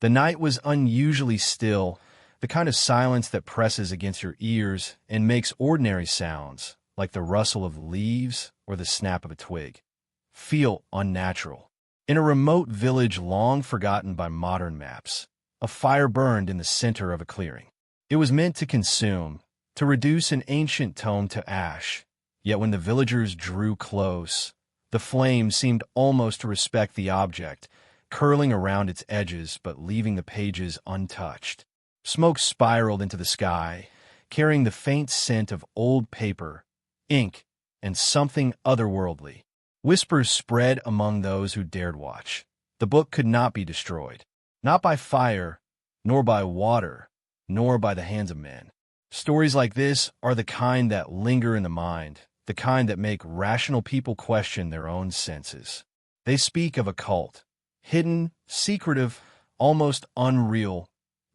The night was unusually still, the kind of silence that presses against your ears and makes ordinary sounds, like the rustle of leaves or the snap of a twig, feel unnatural. In a remote village long forgotten by modern maps, a fire burned in the center of a clearing. It was meant to consume, to reduce an ancient tome to ash. Yet when the villagers drew close, the flame seemed almost to respect the object, curling around its edges but leaving the pages untouched. Smoke spiraled into the sky, carrying the faint scent of old paper, ink, and something otherworldly. Whispers spread among those who dared watch. The book could not be destroyed, not by fire, nor by water, nor by the hands of men. Stories like this are the kind that linger in the mind, the kind that make rational people question their own senses. They speak of a cult, hidden, secretive, almost unreal,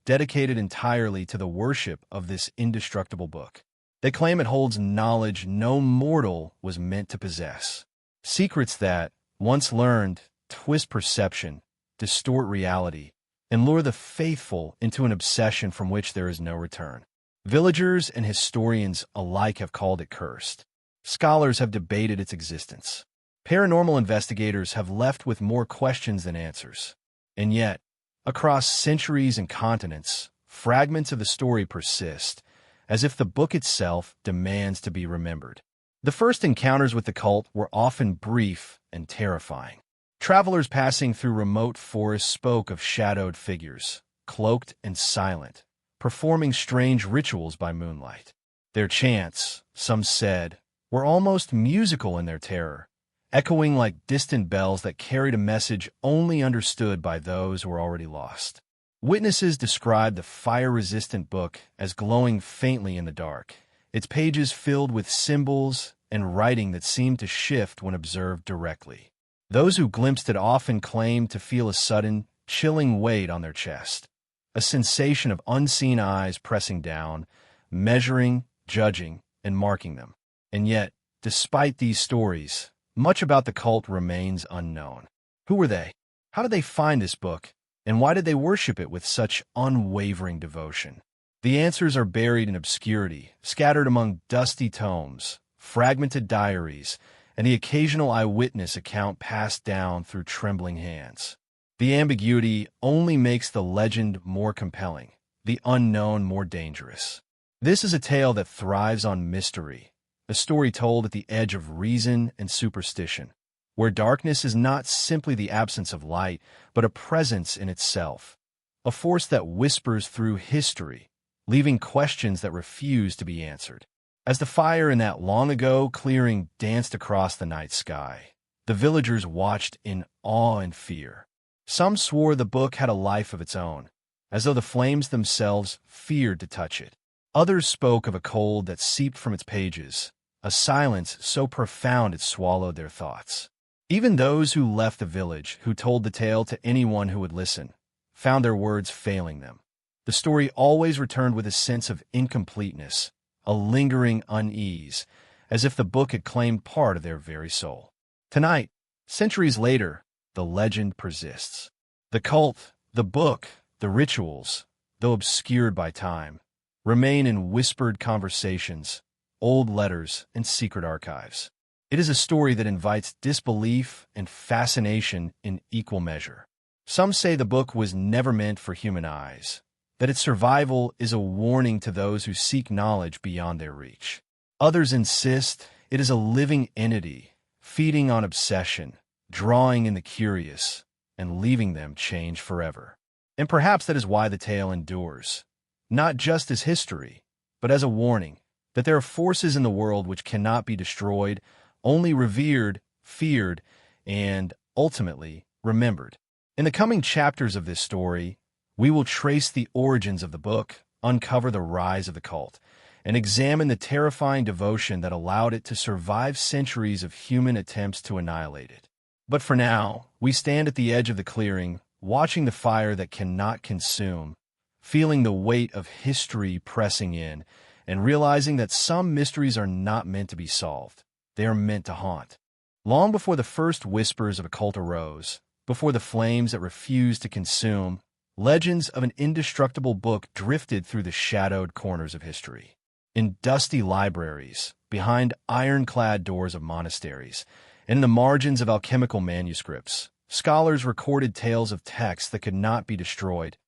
dedicated entirely to the worship of this indestructible book. They claim it holds knowledge no mortal was meant to possess. Secrets that, once learned, twist perception, distort reality, and lure the faithful into an obsession from which there is no return. Villagers and historians alike have called it cursed. Scholars have debated its existence. Paranormal investigators have left with more questions than answers. And yet, across centuries and continents, fragments of the story persist, as if the book itself demands to be remembered. The first encounters with the cult were often brief and terrifying. Travelers passing through remote forests spoke of shadowed figures, cloaked and silent, performing strange rituals by moonlight. Their chants, some said, were almost musical in their terror, echoing like distant bells that carried a message only understood by those who were already lost. Witnesses described the fire-resistant book as glowing faintly in the dark, its pages filled with symbols and writing that seemed to shift when observed directly. Those who glimpsed it often claimed to feel a sudden, chilling weight on their chest, a sensation of unseen eyes pressing down, measuring, judging, and marking them. And yet, despite these stories, much about the cult remains unknown. Who were they? How did they find this book? And why did they worship it with such unwavering devotion? The answers are buried in obscurity, scattered among dusty tomes, fragmented diaries, and the occasional eyewitness account passed down through trembling hands. The ambiguity only makes the legend more compelling, the unknown more dangerous. This is a tale that thrives on mystery, a story told at the edge of reason and superstition, where darkness is not simply the absence of light, but a presence in itself, a force that whispers through history, leaving questions that refuse to be answered. As the fire in that long-ago clearing danced across the night sky, the villagers watched in awe and fear. Some swore the book had a life of its own, as though the flames themselves feared to touch it. Others spoke of a cold that seeped from its pages, a silence so profound it swallowed their thoughts. Even those who left the village, who told the tale to anyone who would listen, found their words failing them. The story always returned with a sense of incompleteness, a lingering unease, as if the book had claimed part of their very soul. Tonight, centuries later, the legend persists. The cult, the book, the rituals, though obscured by time, remain in whispered conversations, old letters, and secret archives. It is a story that invites disbelief and fascination in equal measure. Some say the book was never meant for human eyes, that its survival is a warning to those who seek knowledge beyond their reach. Others insist it is a living entity, feeding on obsession, drawing in the curious, and leaving them changed forever. And perhaps that is why the tale endures, not just as history, but as a warning that there are forces in the world which cannot be destroyed, only revered, feared, and, ultimately, remembered. In the coming chapters of this story, we will trace the origins of the book, uncover the rise of the cult, and examine the terrifying devotion that allowed it to survive centuries of human attempts to annihilate it. But for now, we stand at the edge of the clearing, watching the fire that cannot consume, feeling the weight of history pressing in, and realizing that some mysteries are not meant to be solved. They are meant to haunt. Long before the first whispers of a cult arose, before the flames that refused to consume, legends of an indestructible book drifted through the shadowed corners of history. In dusty libraries, behind ironclad doors of monasteries, and in the margins of alchemical manuscripts, scholars recorded tales of texts that could not be destroyed,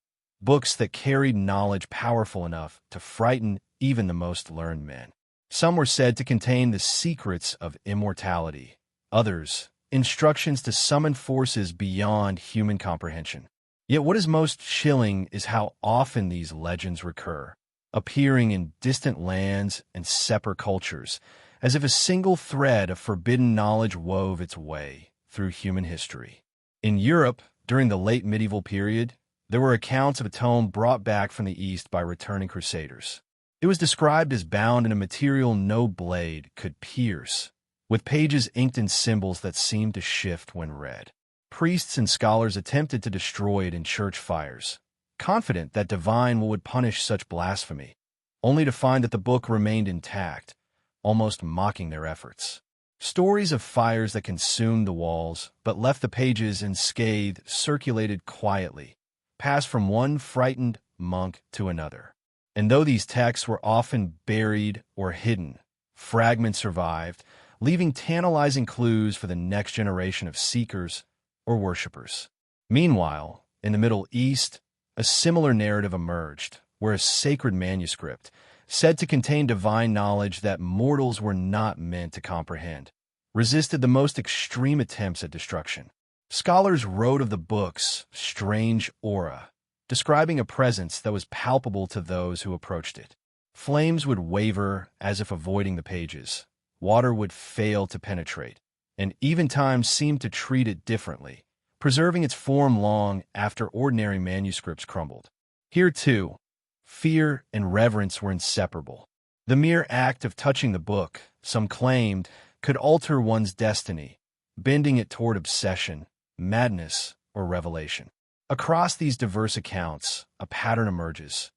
books that carried knowledge powerful enough to frighten even the most learned men. Some were said to contain the secrets of immortality, others, instructions to summon forces beyond human comprehension. Yet what is most chilling is how often these legends recur, appearing in distant lands and separate cultures, as if a single thread of forbidden knowledge wove its way through human history. In Europe, during the late medieval period, there were accounts of a tome brought back from the East by returning crusaders. It was described as bound in a material no blade could pierce, with pages inked in symbols that seemed to shift when read. Priests and scholars attempted to destroy it in church fires, confident that divine will would punish such blasphemy, only to find that the book remained intact, almost mocking their efforts. Stories of fires that consumed the walls but left the pages unscathed circulated quietly, passed from one frightened monk to another. And though these texts were often buried or hidden, fragments survived, leaving tantalizing clues for the next generation of seekers or worshippers. Meanwhile, in the Middle East, a similar narrative emerged, where a sacred manuscript, said to contain divine knowledge that mortals were not meant to comprehend, resisted the most extreme attempts at destruction. Scholars wrote of the book's strange aura, describing a presence that was palpable to those who approached it. Flames would waver as if avoiding the pages, water would fail to penetrate, and even time seemed to treat it differently, preserving its form long after ordinary manuscripts crumbled. Here, too, fear and reverence were inseparable. The mere act of touching the book, some claimed, could alter one's destiny, bending it toward obsession, madness, or revelation. Across these diverse accounts, a pattern emerges,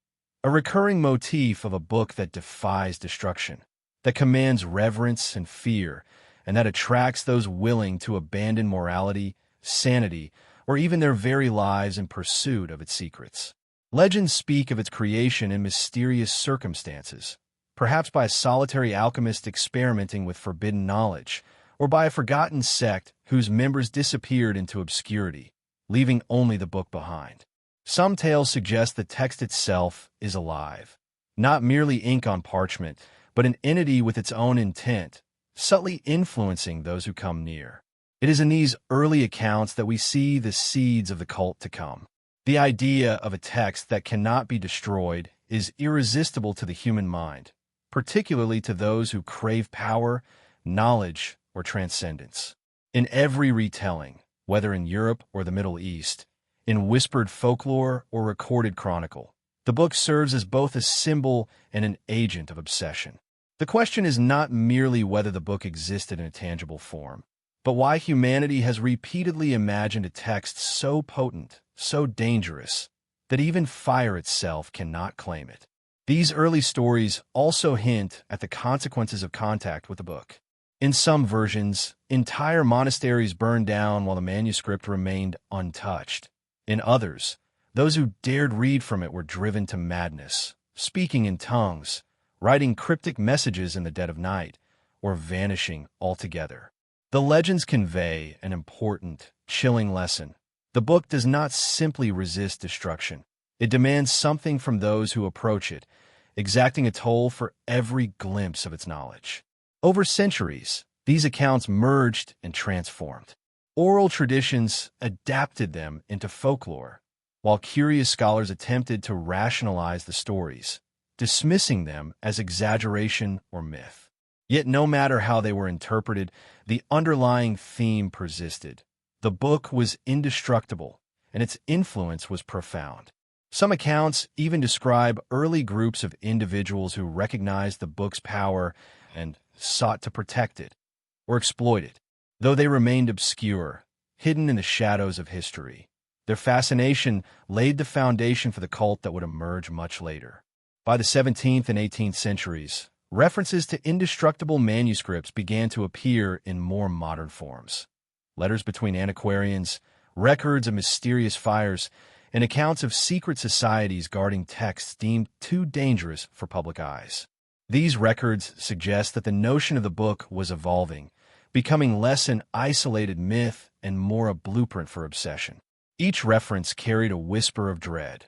a recurring motif of a book that defies destruction, that commands reverence and fear, and that attracts those willing to abandon morality, sanity, or even their very lives in pursuit of its secrets. Legends speak of its creation in mysterious circumstances, perhaps by a solitary alchemist experimenting with forbidden knowledge, or by a forgotten sect whose members disappeared into obscurity, leaving only the book behind. Some tales suggest the text itself is alive, not merely ink on parchment, but an entity with its own intent, subtly influencing those who come near. It is in these early accounts that we see the seeds of the cult to come. The idea of a text that cannot be destroyed is irresistible to the human mind, particularly to those who crave power, knowledge, or transcendence. In every retelling, whether in Europe or the Middle East, in whispered folklore or recorded chronicle, the book serves as both a symbol and an agent of obsession. The question is not merely whether the book existed in a tangible form, but why humanity has repeatedly imagined a text so potent, so dangerous, that even fire itself cannot claim it. These early stories also hint at the consequences of contact with the book. In some versions, entire monasteries burned down while the manuscript remained untouched. In others, those who dared read from it were driven to madness, speaking in tongues, writing cryptic messages in the dead of night, or vanishing altogether. The legends convey an important, chilling lesson. The book does not simply resist destruction. It demands something from those who approach it, exacting a toll for every glimpse of its knowledge. Over centuries, these accounts merged and transformed. Oral traditions adapted them into folklore, while curious scholars attempted to rationalize the stories, dismissing them as exaggeration or myth. Yet no matter how they were interpreted, the underlying theme persisted. The book was indestructible, and its influence was profound. Some accounts even describe early groups of individuals who recognized the book's power and sought to protect it or exploit it. Though they remained obscure, hidden in the shadows of history, their fascination laid the foundation for the cult that would emerge much later. By the 17th and 18th centuries, references to indestructible manuscripts began to appear in more modern forms. Letters between antiquarians, records of mysterious fires, and accounts of secret societies guarding texts deemed too dangerous for public eyes. These records suggest that the notion of the book was evolving, becoming less an isolated myth and more a blueprint for obsession. Each reference carried a whisper of dread,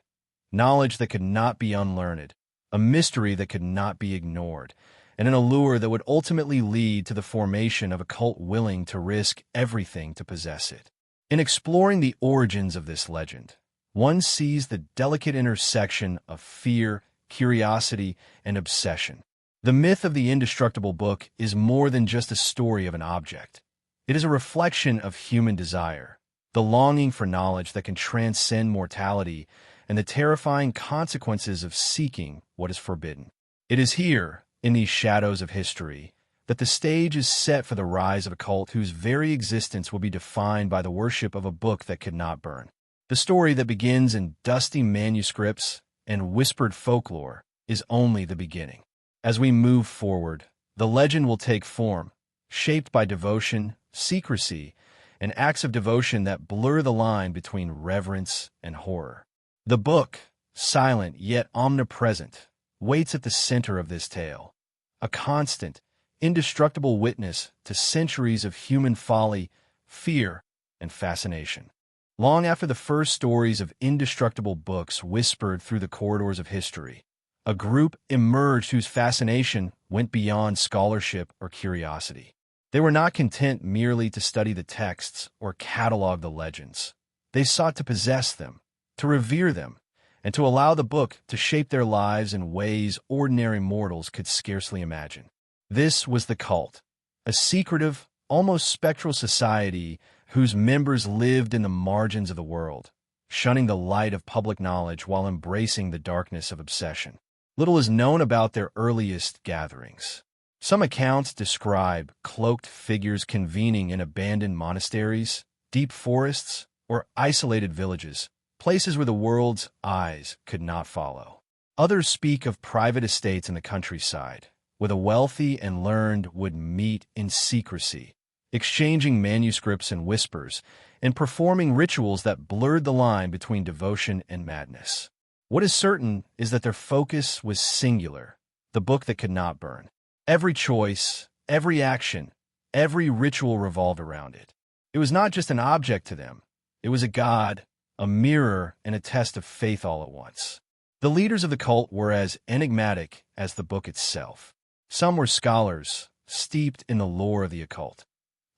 knowledge that could not be unlearned, a mystery that could not be ignored, and an allure that would ultimately lead to the formation of a cult willing to risk everything to possess it. In exploring the origins of this legend, one sees the delicate intersection of fear, curiosity, and obsession. The myth of the indestructible book is more than just a story of an object. It is a reflection of human desire, the longing for knowledge that can transcend mortality, and the terrifying consequences of seeking what is forbidden. It is here, in these shadows of history, that the stage is set for the rise of a cult whose very existence will be defined by the worship of a book that could not burn. The story that begins in dusty manuscripts and whispered folklore is only the beginning. As we move forward, the legend will take form, shaped by devotion, secrecy, and acts of devotion that blur the line between reverence and horror. The book, silent yet omnipresent, waits at the center of this tale, a constant, indestructible witness to centuries of human folly, fear, and fascination. Long after the first stories of indestructible books whispered through the corridors of history, a group emerged whose fascination went beyond scholarship or curiosity. They were not content merely to study the texts or catalog the legends. They sought to possess them, to revere them, and to allow the book to shape their lives in ways ordinary mortals could scarcely imagine. This was the cult, a secretive, almost spectral society whose members lived in the margins of the world, shunning the light of public knowledge while embracing the darkness of obsession. Little is known about their earliest gatherings. Some accounts describe cloaked figures convening in abandoned monasteries, deep forests, or isolated villages, places where the world's eyes could not follow. Others speak of private estates in the countryside, where the wealthy and learned would meet in secrecy, exchanging manuscripts and whispers, and performing rituals that blurred the line between devotion and madness. What is certain is that their focus was singular, the book that could not burn. Every choice, every action, every ritual revolved around it. It was not just an object to them. It was a god, a mirror, and a test of faith all at once. The leaders of the cult were as enigmatic as the book itself. Some were scholars, steeped in the lore of the occult.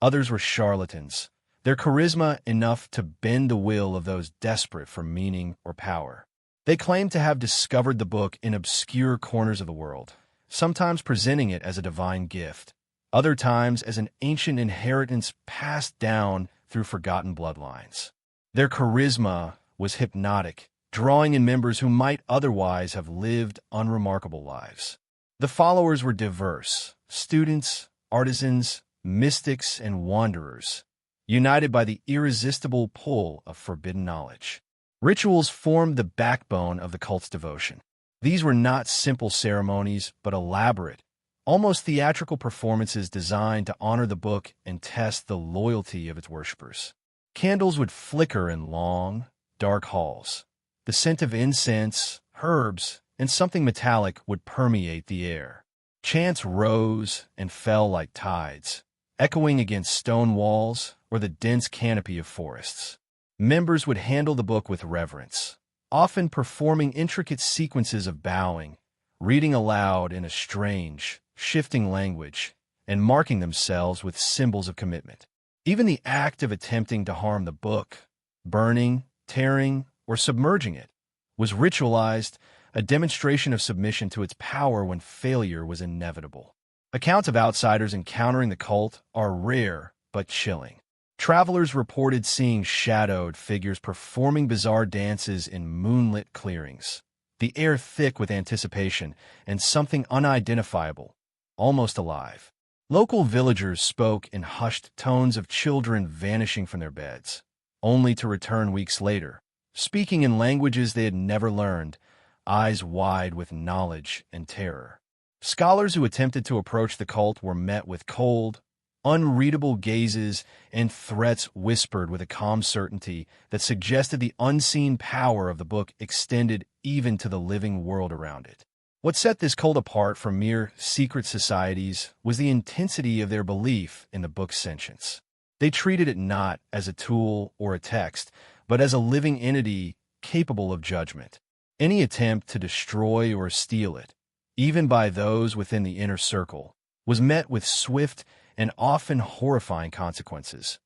Others were charlatans, their charisma enough to bend the will of those desperate for meaning or power. They claimed to have discovered the book in obscure corners of the world, sometimes presenting it as a divine gift, other times as an ancient inheritance passed down through forgotten bloodlines. Their charisma was hypnotic, drawing in members who might otherwise have lived unremarkable lives. The followers were diverse: students, artisans, mystics, and wanderers, united by the irresistible pull of forbidden knowledge. Rituals formed the backbone of the cult's devotion. These were not simple ceremonies, but elaborate, almost theatrical performances designed to honor the book and test the loyalty of its worshippers. Candles would flicker in long, dark halls. The scent of incense, herbs, and something metallic would permeate the air. Chants rose and fell like tides, echoing against stone walls or the dense canopy of forests. Members would handle the book with reverence, often performing intricate sequences of bowing, reading aloud in a strange, shifting language, and marking themselves with symbols of commitment. Even the act of attempting to harm the book, burning, tearing, or submerging it, was ritualized, a demonstration of submission to its power when failure was inevitable. Accounts of outsiders encountering the cult are rare but chilling. Travelers reported seeing shadowed figures performing bizarre dances in moonlit clearings, the air thick with anticipation and something unidentifiable, almost alive. Local villagers spoke in hushed tones of children vanishing from their beds, only to return weeks later, speaking in languages they had never learned, eyes wide with knowledge and terror. Scholars who attempted to approach the cult were met with cold, unreadable gazes and threats whispered with a calm certainty that suggested the unseen power of the book extended even to the living world around it. What set this cult apart from mere secret societies was the intensity of their belief in the book's sentience. They treated it not as a tool or a text, but as a living entity capable of judgment. Any attempt to destroy or steal it, even by those within the inner circle, was met with swift and often horrifying consequences: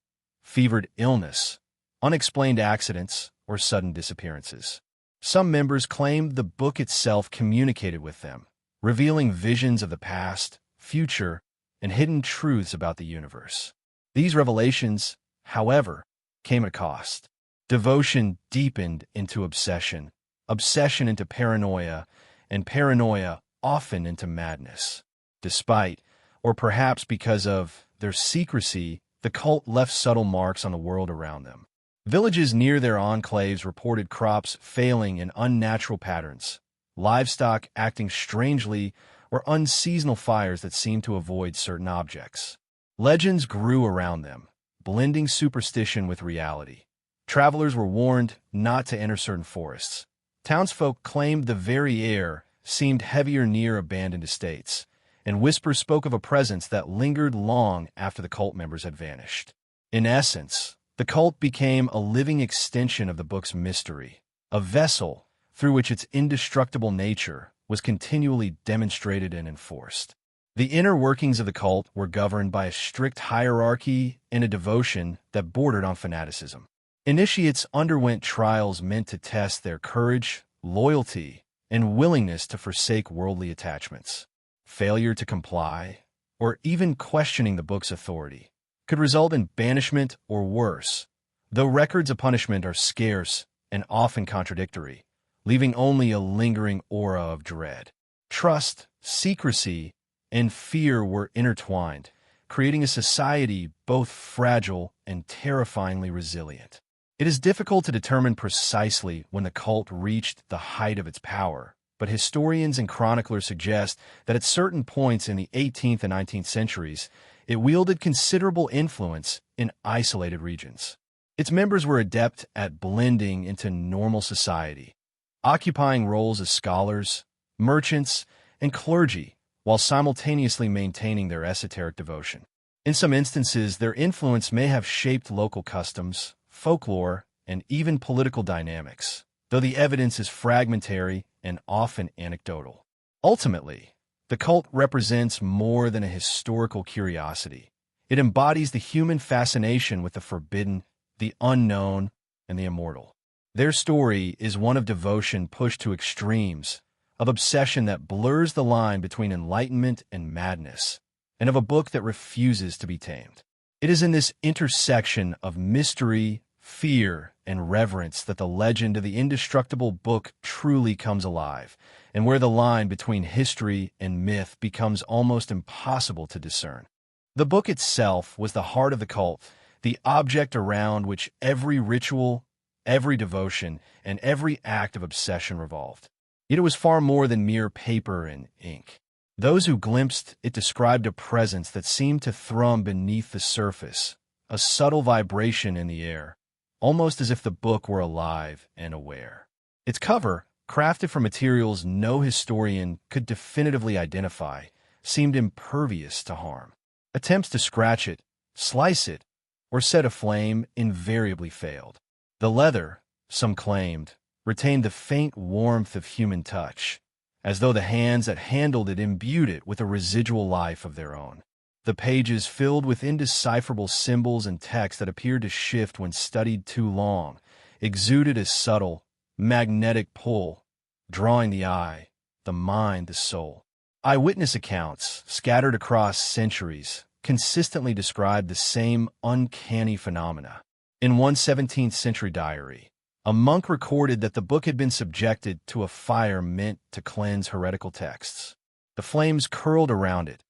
fevered illness, unexplained accidents, or sudden disappearances. Some members claimed the book itself communicated with them, revealing visions of the past, future, and hidden truths about the universe. These revelations, however, came at a cost. Devotion deepened into obsession, obsession into paranoia, and paranoia often into madness. Despite, or perhaps because of, their secrecy, the cult left subtle marks on the world around them. Villages near their enclaves reported crops failing in unnatural patterns, livestock acting strangely, or unseasonal fires that seemed to avoid certain objects. Legends grew around them, blending superstition with reality. Travelers were warned not to enter certain forests. Townsfolk claimed the very air seemed heavier near abandoned estates, and whispers spoke of a presence that lingered long after the cult members had vanished. In essence, the cult became a living extension of the book's mystery, a vessel through which its indestructible nature was continually demonstrated and enforced. The inner workings of the cult were governed by a strict hierarchy and a devotion that bordered on fanaticism. Initiates underwent trials meant to test their courage, loyalty, and willingness to forsake worldly attachments. Failure to comply, or even questioning the book's authority, could result in banishment or worse, though records of punishment are scarce and often contradictory, leaving only a lingering aura of dread. Trust, secrecy, and fear were intertwined, creating a society both fragile and terrifyingly resilient. It is difficult to determine precisely when the cult reached the height of its power, but historians and chroniclers suggest that at certain points in the 18th and 19th centuries, it wielded considerable influence in isolated regions. Its members were adept at blending into normal society, occupying roles as scholars, merchants, and clergy, while simultaneously maintaining their esoteric devotion. In some instances, their influence may have shaped local customs, folklore, and even political dynamics, though the evidence is fragmentary and often anecdotal. Ultimately, the cult represents more than a historical curiosity. It embodies the human fascination with the forbidden, the unknown, and the immortal. Their story is one of devotion pushed to extremes, of obsession that blurs the line between enlightenment and madness, and of a book that refuses to be tamed. It is in this intersection of mystery, fear, and reverence that the legend of the indestructible book truly comes alive, and where the line between history and myth becomes almost impossible to discern. The book itself was the heart of the cult, the object around which every ritual, every devotion, and every act of obsession revolved. Yet it was far more than mere paper and ink. Those who glimpsed it described a presence that seemed to thrum beneath the surface, a subtle vibration in the air, almost as if the book were alive and aware. Its cover, crafted from materials no historian could definitively identify, seemed impervious to harm. Attempts to scratch it, slice it, or set aflame invariably failed. The leather, some claimed, retained the faint warmth of human touch, as though the hands that handled it imbued it with a residual life of their own. The pages filled with indecipherable symbols and text that appeared to shift when studied too long, exuded a subtle, magnetic pull, drawing the eye, the mind, the soul. Eyewitness accounts, scattered across centuries, consistently described the same uncanny phenomena. In one 17th century diary, a monk recorded that the book had been subjected to a fire meant to cleanse heretical texts. The flames curled around it,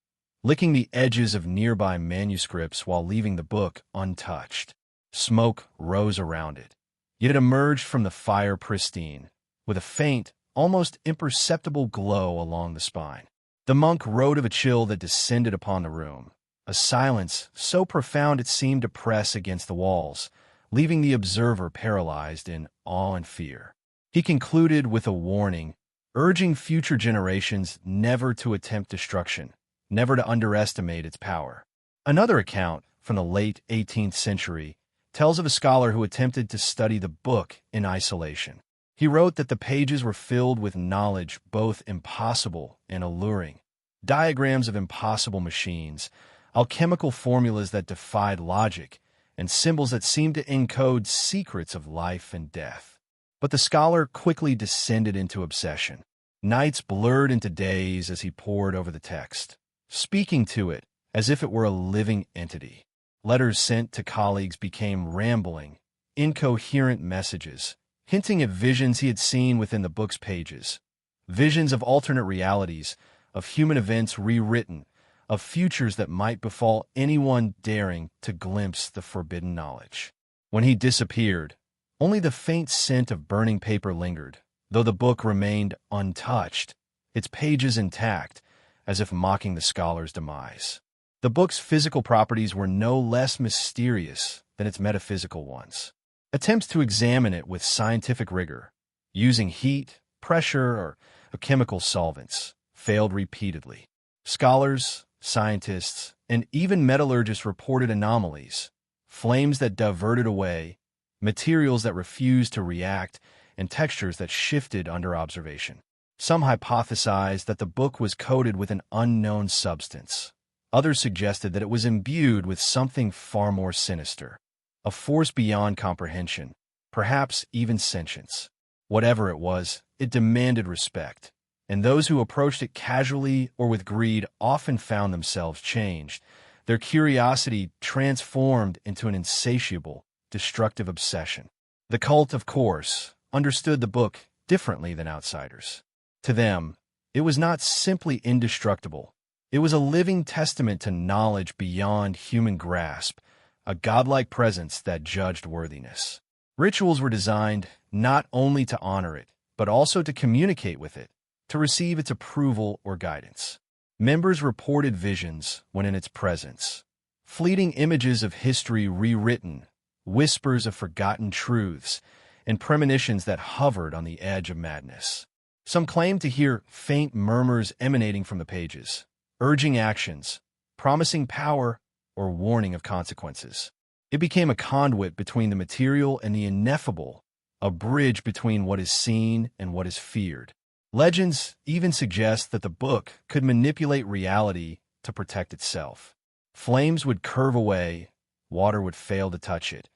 licking the edges of nearby manuscripts while leaving the book untouched. Smoke rose around it, yet it emerged from the fire pristine, with a faint, almost imperceptible glow along the spine. The monk wrote of a chill that descended upon the room, a silence so profound it seemed to press against the walls, leaving the observer paralyzed in awe and fear. He concluded with a warning, urging future generations never to attempt destruction, never to underestimate its power. Another account, from the late 18th century, tells of a scholar who attempted to study the book in isolation. He wrote that the pages were filled with knowledge both impossible and alluring, diagrams of impossible machines, alchemical formulas that defied logic, and symbols that seemed to encode secrets of life and death. But the scholar quickly descended into obsession. Nights blurred into days as he pored over the text, speaking to it as if it were a living entity. Letters sent to colleagues became rambling, incoherent messages, hinting at visions he had seen within the book's pages. Visions of alternate realities, of human events rewritten, of futures that might befall anyone daring to glimpse the forbidden knowledge. When he disappeared, only the faint scent of burning paper lingered, though the book remained untouched, its pages intact, as if mocking the scholar's demise. The book's physical properties were no less mysterious than its metaphysical ones. Attempts to examine it with scientific rigor, using heat, pressure, or chemical solvents, failed repeatedly. Scholars, scientists, and even metallurgists reported anomalies, flames that diverted away, materials that refused to react, and textures that shifted under observation. Some hypothesized that the book was coated with an unknown substance. Others suggested that it was imbued with something far more sinister, a force beyond comprehension, perhaps even sentience. Whatever it was, it demanded respect, and those who approached it casually or with greed often found themselves changed, their curiosity transformed into an insatiable, destructive obsession. The cult, of course, understood the book differently than outsiders. To them, it was not simply indestructible. It was a living testament to knowledge beyond human grasp, a godlike presence that judged worthiness. Rituals were designed not only to honor it, but also to communicate with it, to receive its approval or guidance. Members reported visions when in its presence, fleeting images of history rewritten, whispers of forgotten truths, and premonitions that hovered on the edge of madness. Some claimed to hear faint murmurs emanating from the pages, urging actions, promising power, or warning of consequences. It became a conduit between the material and the ineffable, a bridge between what is seen and what is feared. Legends even suggest that the book could manipulate reality to protect itself. Flames would curve away, water would fail to touch it,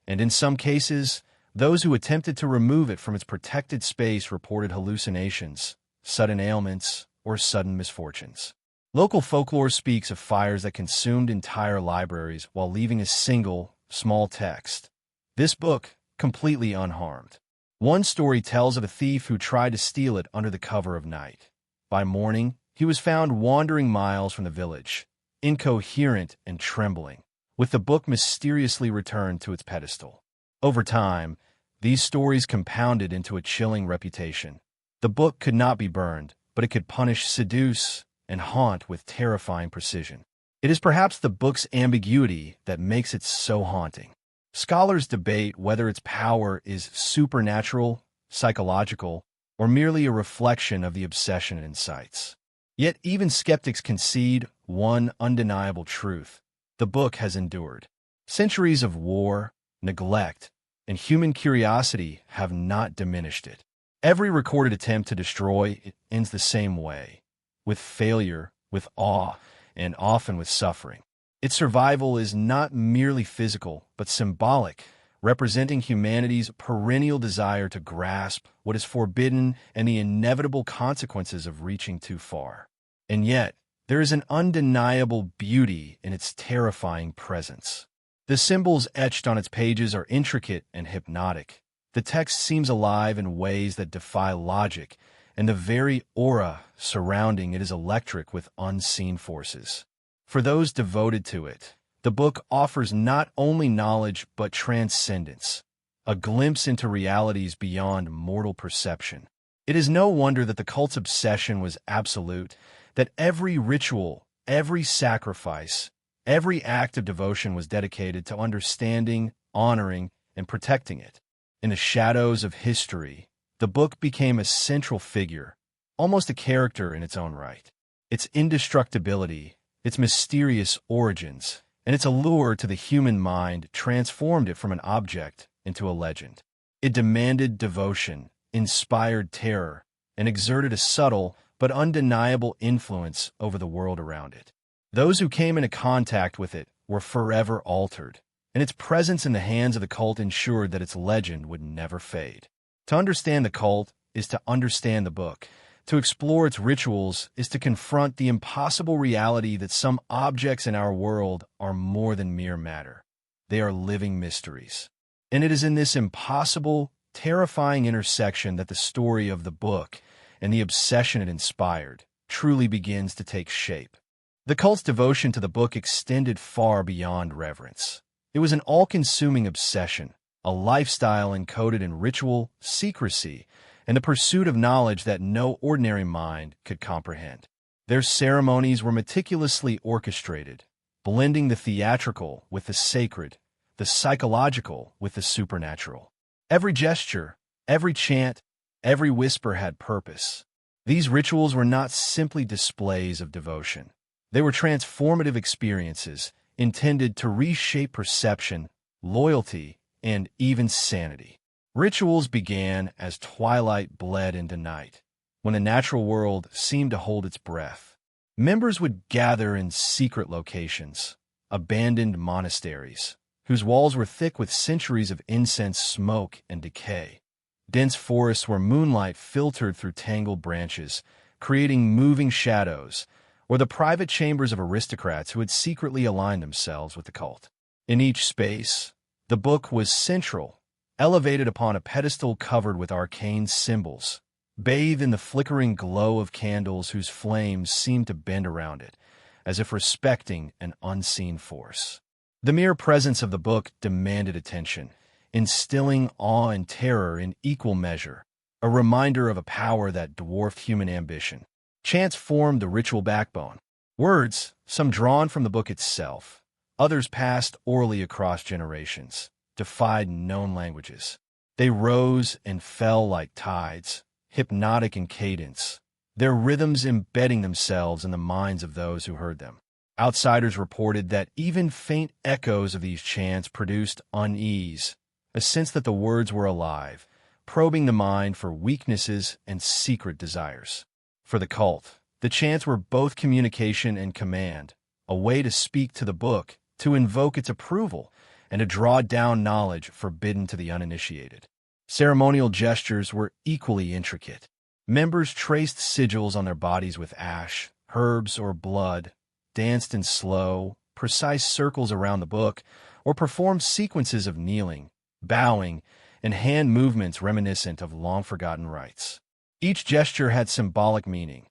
and in some cases, those who attempted to remove it from its protected space reported hallucinations, sudden ailments, or sudden misfortunes. Local folklore speaks of fires that consumed entire libraries while leaving a single, small text. This book, completely unharmed. One story tells of a thief who tried to steal it under the cover of night. By morning, he was found wandering miles from the village, incoherent and trembling, with the book mysteriously returned to its pedestal. Over time, these stories compounded into a chilling reputation. The book could not be burned, but it could punish, seduce, and haunt with terrifying precision. It is perhaps the book's ambiguity that makes it so haunting. Scholars debate whether its power is supernatural, psychological, or merely a reflection of the obsession it incites. Yet even skeptics concede one undeniable truth: the book has endured. Centuries of war, neglect, and human curiosity have not diminished it. Every recorded attempt to destroy it ends the same way, with failure, with awe, and often with suffering. Its survival is not merely physical, but symbolic, representing humanity's perennial desire to grasp what is forbidden and the inevitable consequences of reaching too far. And yet, there is an undeniable beauty in its terrifying presence. The symbols etched on its pages are intricate and hypnotic. The text seems alive in ways that defy logic, and the very aura surrounding it is electric with unseen forces. For those devoted to it, the book offers not only knowledge but transcendence, a glimpse into realities beyond mortal perception. It is no wonder that the cult's obsession was absolute, that every ritual, every sacrifice, Every act of devotion was dedicated to understanding, honoring, and protecting it. In the shadows of history, the book became a central figure, almost a character in its own right. Its indestructibility, its mysterious origins, and its allure to the human mind transformed it from an object into a legend. It demanded devotion, inspired terror, and exerted a subtle but undeniable influence over the world around it. Those who came into contact with it were forever altered, and its presence in the hands of the cult ensured that its legend would never fade. To understand the cult is to understand the book. To explore its rituals is to confront the impossible reality that some objects in our world are more than mere matter. They are living mysteries. And it is in this impossible, terrifying intersection that the story of the book and the obsession it inspired truly begins to take shape. The cult's devotion to the book extended far beyond reverence. It was an all-consuming obsession, a lifestyle encoded in ritual, secrecy, and the pursuit of knowledge that no ordinary mind could comprehend. Their ceremonies were meticulously orchestrated, blending the theatrical with the sacred, the psychological with the supernatural. Every gesture, every chant, every whisper had purpose. These rituals were not simply displays of devotion. They were transformative experiences intended to reshape perception, loyalty, and even sanity. Rituals began as twilight bled into night, when the natural world seemed to hold its breath. Members would gather in secret locations, abandoned monasteries, whose walls were thick with centuries of incense smoke and decay. Dense forests where moonlight filtered through tangled branches, creating moving shadows, or the private chambers of aristocrats who had secretly aligned themselves with the cult. In each space, the book was central, elevated upon a pedestal covered with arcane symbols, bathed in the flickering glow of candles whose flames seemed to bend around it, as if respecting an unseen force. The mere presence of the book demanded attention, instilling awe and terror in equal measure, a reminder of a power that dwarfed human ambition. Chants formed the ritual backbone. Words, some drawn from the book itself, others passed orally across generations, defied known languages. They rose and fell like tides, hypnotic in cadence, their rhythms embedding themselves in the minds of those who heard them. Outsiders reported that even faint echoes of these chants produced unease, a sense that the words were alive, probing the mind for weaknesses and secret desires. For the cult, the chants were both communication and command, a way to speak to the book, to invoke its approval, and to draw down knowledge forbidden to the uninitiated. Ceremonial gestures were equally intricate. Members traced sigils on their bodies with ash, herbs, or blood, danced in slow, precise circles around the book, or performed sequences of kneeling, bowing, and hand movements reminiscent of long-forgotten rites. Each gesture had symbolic meaning,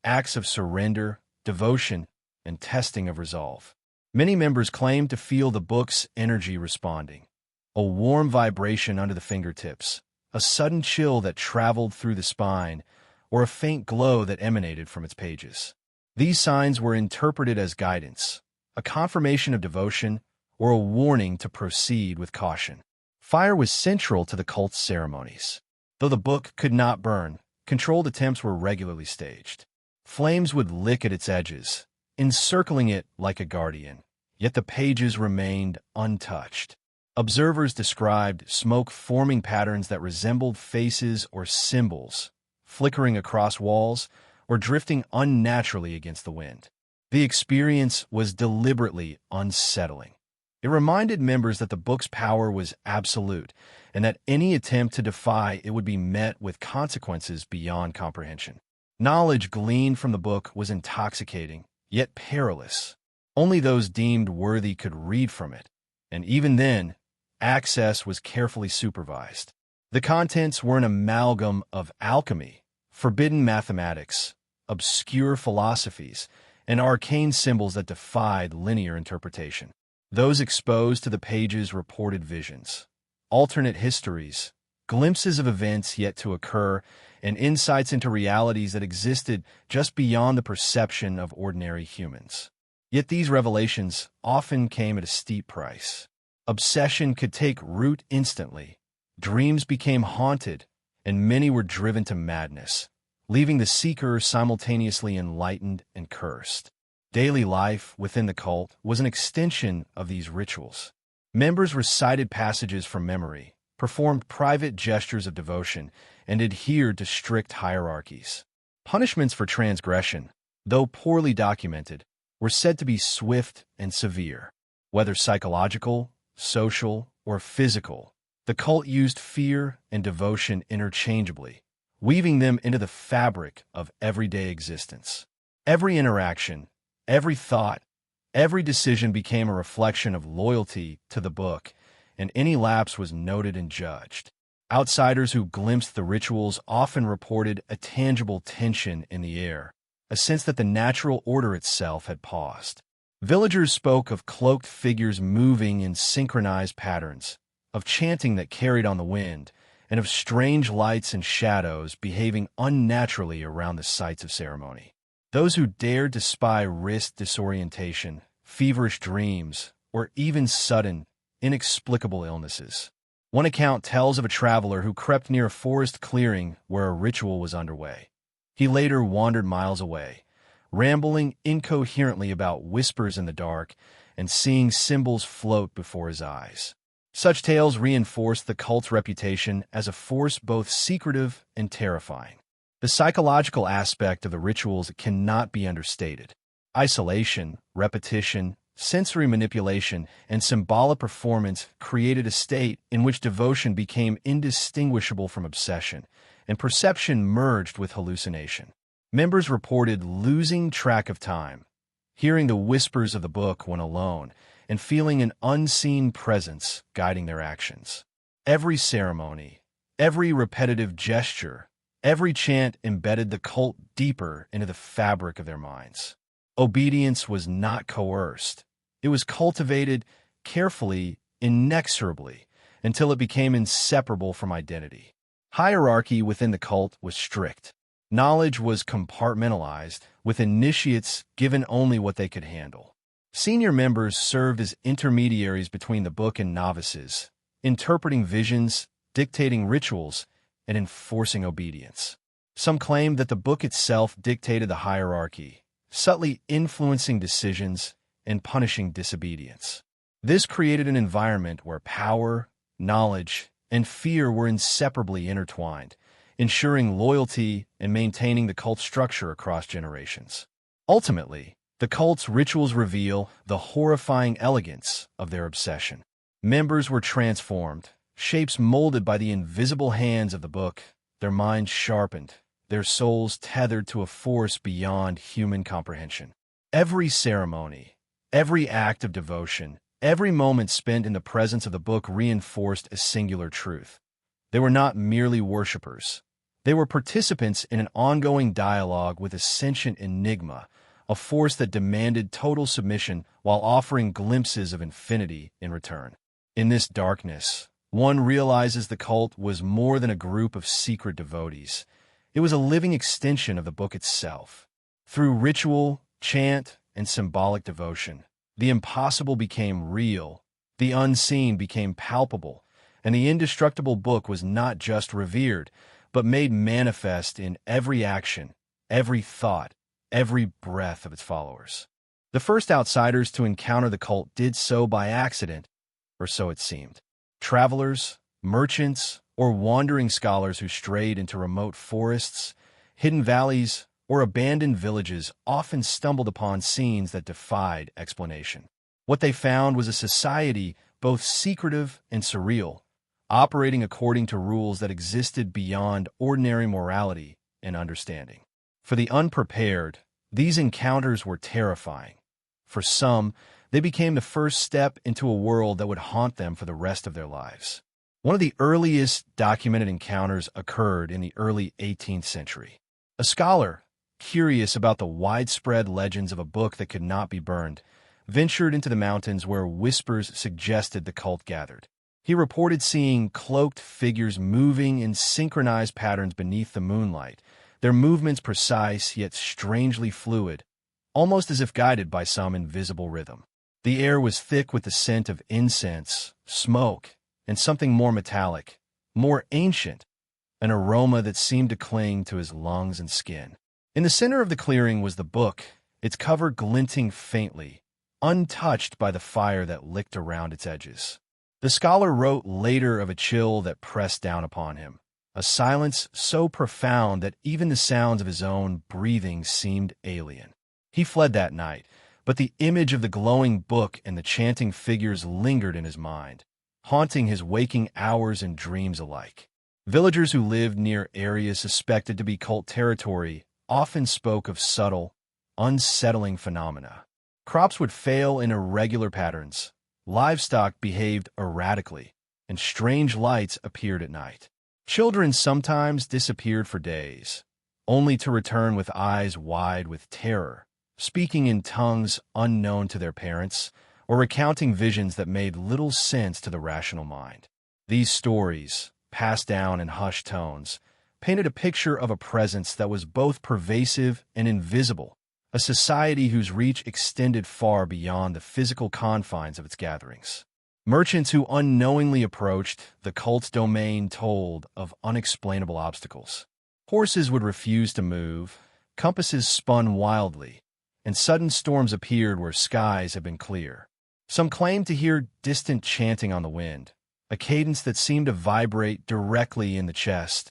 acts of surrender, devotion, and testing of resolve. Many members claimed to feel the book's energy responding, a warm vibration under the fingertips, a sudden chill that traveled through the spine, or a faint glow that emanated from its pages. These signs were interpreted as guidance, a confirmation of devotion, or a warning to proceed with caution. Fire was central to the cult's ceremonies. Though the book could not burn, controlled attempts were regularly staged. Flames would lick at its edges, encircling it like a guardian, yet the pages remained untouched. Observers described smoke-forming patterns that resembled faces or symbols, flickering across walls or drifting unnaturally against the wind. The experience was deliberately unsettling. It reminded members that the book's power was absolute, and that any attempt to defy it would be met with consequences beyond comprehension. Knowledge gleaned from the book was intoxicating, yet perilous. Only those deemed worthy could read from it, and even then, access was carefully supervised. The contents were an amalgam of alchemy, forbidden mathematics, obscure philosophies, and arcane symbols that defied linear interpretation. Those exposed to the pages reported visions, alternate histories, glimpses of events yet to occur, and insights into realities that existed just beyond the perception of ordinary humans. Yet these revelations often came at a steep price. Obsession could take root instantly. Dreams became haunted, and many were driven to madness, leaving the seeker simultaneously enlightened and cursed. Daily life within the cult was an extension of these rituals. Members recited passages from memory, performed private gestures of devotion, and adhered to strict hierarchies. Punishments for transgression, though poorly documented, were said to be swift and severe. Whether psychological, social, or physical, the cult used fear and devotion interchangeably, weaving them into the fabric of everyday existence. Every interaction, every thought, every decision became a reflection of loyalty to the book, and any lapse was noted and judged. Outsiders who glimpsed the rituals often reported a tangible tension in the air, a sense that the natural order itself had paused. Villagers spoke of cloaked figures moving in synchronized patterns, of chanting that carried on the wind, and of strange lights and shadows behaving unnaturally around the sites of ceremony. Those who dared to spy risked disorientation, feverish dreams, or even sudden, inexplicable illnesses. One account tells of a traveler who crept near a forest clearing where a ritual was underway. He later wandered miles away, rambling incoherently about whispers in the dark and seeing symbols float before his eyes. Such tales reinforced the cult's reputation as a force both secretive and terrifying. The psychological aspect of the rituals cannot be understated. Isolation, repetition, sensory manipulation, and symbolic performance created a state in which devotion became indistinguishable from obsession, and perception merged with hallucination. Members reported losing track of time, hearing the whispers of the book when alone, and feeling an unseen presence guiding their actions. Every ceremony, every repetitive gesture, every chant embedded the cult deeper into the fabric of their minds. Obedience was not coerced. It was cultivated carefully, inexorably, until it became inseparable from identity. Hierarchy within the cult was strict. Knowledge was compartmentalized, with initiates given only what they could handle. Senior members served as intermediaries between the book and novices, interpreting visions, dictating rituals, and enforcing obedience. Some claimed that the book itself dictated the hierarchy, subtly influencing decisions and punishing disobedience. This created an environment where power, knowledge, and fear were inseparably intertwined, ensuring loyalty and maintaining the cult structure across generations. Ultimately, the cult's rituals reveal the horrifying elegance of their obsession. Members were transformed, shapes molded by the invisible hands of the book, their minds sharpened, their souls tethered to a force beyond human comprehension. Every ceremony, every act of devotion, every moment spent in the presence of the book reinforced a singular truth. They were not merely worshippers. They were participants in an ongoing dialogue with a sentient enigma, a force that demanded total submission while offering glimpses of infinity in return. In this darkness, one realizes the cult was more than a group of secret devotees. It was a living extension of the book itself. Through ritual, chant, and symbolic devotion, the impossible became real, the unseen became palpable, and the indestructible book was not just revered, but made manifest in every action, every thought, every breath of its followers. The first outsiders to encounter the cult did so by accident, or so it seemed. Travelers, merchants, or wandering scholars who strayed into remote forests, hidden valleys, or abandoned villages often stumbled upon scenes that defied explanation. What they found was a society both secretive and surreal, operating according to rules that existed beyond ordinary morality and understanding. For the unprepared, these encounters were terrifying. For some, they became the first step into a world that would haunt them for the rest of their lives. One of the earliest documented encounters occurred in the early 18th century. A scholar, curious about the widespread legends of a book that could not be burned, ventured into the mountains where whispers suggested the cult gathered. He reported seeing cloaked figures moving in synchronized patterns beneath the moonlight, their movements precise yet strangely fluid, almost as if guided by some invisible rhythm. The air was thick with the scent of incense, smoke, and something more metallic, more ancient, an aroma that seemed to cling to his lungs and skin. In the center of the clearing was the book, its cover glinting faintly, untouched by the fire that licked around its edges. The scholar wrote later of a chill that pressed down upon him, a silence so profound that even the sounds of his own breathing seemed alien. He fled that night, but the image of the glowing book and the chanting figures lingered in his mind, haunting his waking hours and dreams alike. Villagers who lived near areas suspected to be cult territory often spoke of subtle, unsettling phenomena. Crops would fail in irregular patterns, livestock behaved erratically, and strange lights appeared at night. Children sometimes disappeared for days, only to return with eyes wide with terror, speaking in tongues unknown to their parents, or recounting visions that made little sense to the rational mind. These stories, passed down in hushed tones, painted a picture of a presence that was both pervasive and invisible, a society whose reach extended far beyond the physical confines of its gatherings. Merchants who unknowingly approached the cult's domain told of unexplainable obstacles. Horses would refuse to move, compasses spun wildly, and sudden storms appeared where skies had been clear. Some claimed to hear distant chanting on the wind, a cadence that seemed to vibrate directly in the chest,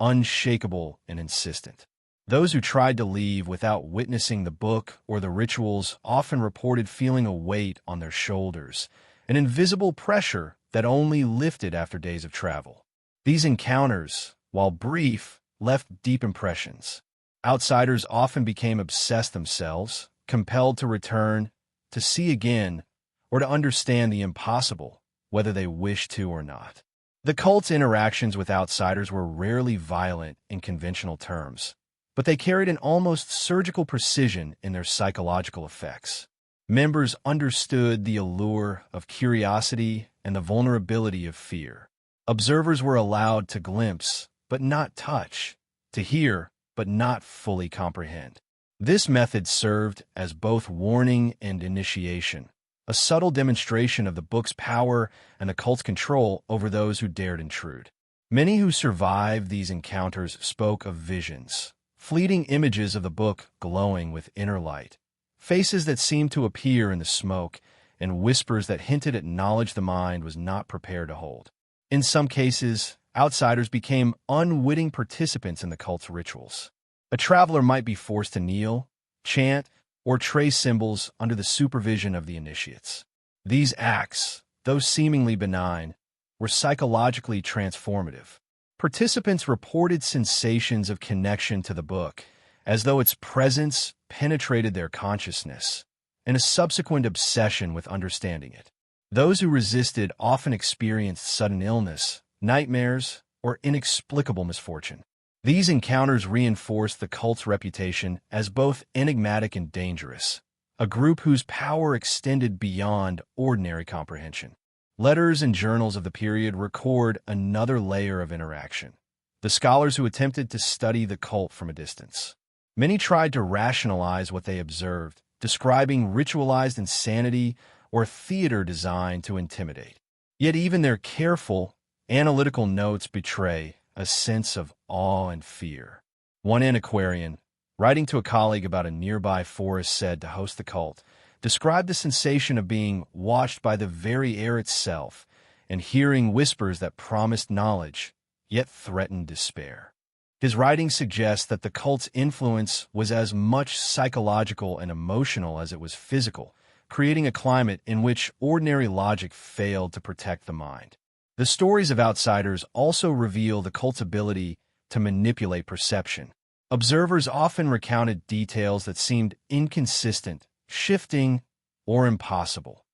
unshakable and insistent. Those who tried to leave without witnessing the book or the rituals often reported feeling a weight on their shoulders, an invisible pressure that only lifted after days of travel. These encounters, while brief, left deep impressions. Outsiders often became obsessed themselves, compelled to return, to see again, or to understand the impossible, whether they wished to or not. The cult's interactions with outsiders were rarely violent in conventional terms, but they carried an almost surgical precision in their psychological effects. Members understood the allure of curiosity and the vulnerability of fear. Observers were allowed to glimpse, but not touch, to hear, but not fully comprehend. This method served as both warning and initiation, a subtle demonstration of the book's power and the cult's control over those who dared intrude. Many who survived these encounters spoke of visions, fleeting images of the book glowing with inner light, faces that seemed to appear in the smoke, and whispers that hinted at knowledge the mind was not prepared to hold. In some cases, outsiders became unwitting participants in the cult's rituals. A traveler might be forced to kneel, chant, or trace symbols under the supervision of the initiates. These acts, though seemingly benign, were psychologically transformative. Participants reported sensations of connection to the book, as though its presence penetrated their consciousness, and a subsequent obsession with understanding it. Those who resisted often experienced sudden illness, nightmares, or inexplicable misfortune. These encounters reinforced the cult's reputation as both enigmatic and dangerous, a group whose power extended beyond ordinary comprehension. Letters and journals of the period record another layer of interaction. The scholars who attempted to study the cult from a distance. Many tried to rationalize what they observed, describing ritualized insanity or theater designed to intimidate. Yet even their careful, analytical notes betray a sense of awe and fear. One antiquarian, writing to a colleague about a nearby forest said to host the cult, described the sensation of being watched by the very air itself and hearing whispers that promised knowledge, yet threatened despair. His writing suggests that the cult's influence was as much psychological and emotional as it was physical, creating a climate in which ordinary logic failed to protect the mind. The stories of outsiders also reveal the cult's ability to manipulate perception. Observers often recounted details that seemed inconsistent, shifting, or impossible.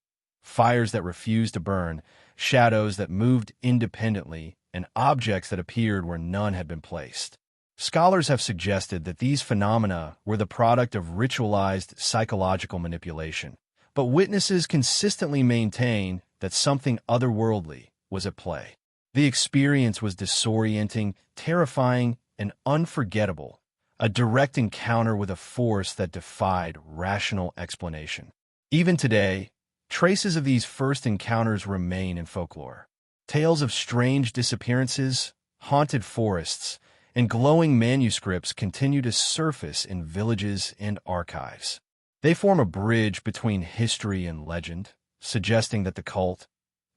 Fires that refused to burn, shadows that moved independently, and objects that appeared where none had been placed. Scholars have suggested that these phenomena were the product of ritualized psychological manipulation, but witnesses consistently maintain that something otherworldly was at play. The experience was disorienting, terrifying, and unforgettable, a direct encounter with a force that defied rational explanation. Even today, traces of these first encounters remain in folklore. Tales of strange disappearances, haunted forests, and glowing manuscripts continue to surface in villages and archives. They form a bridge between history and legend, suggesting that the cult,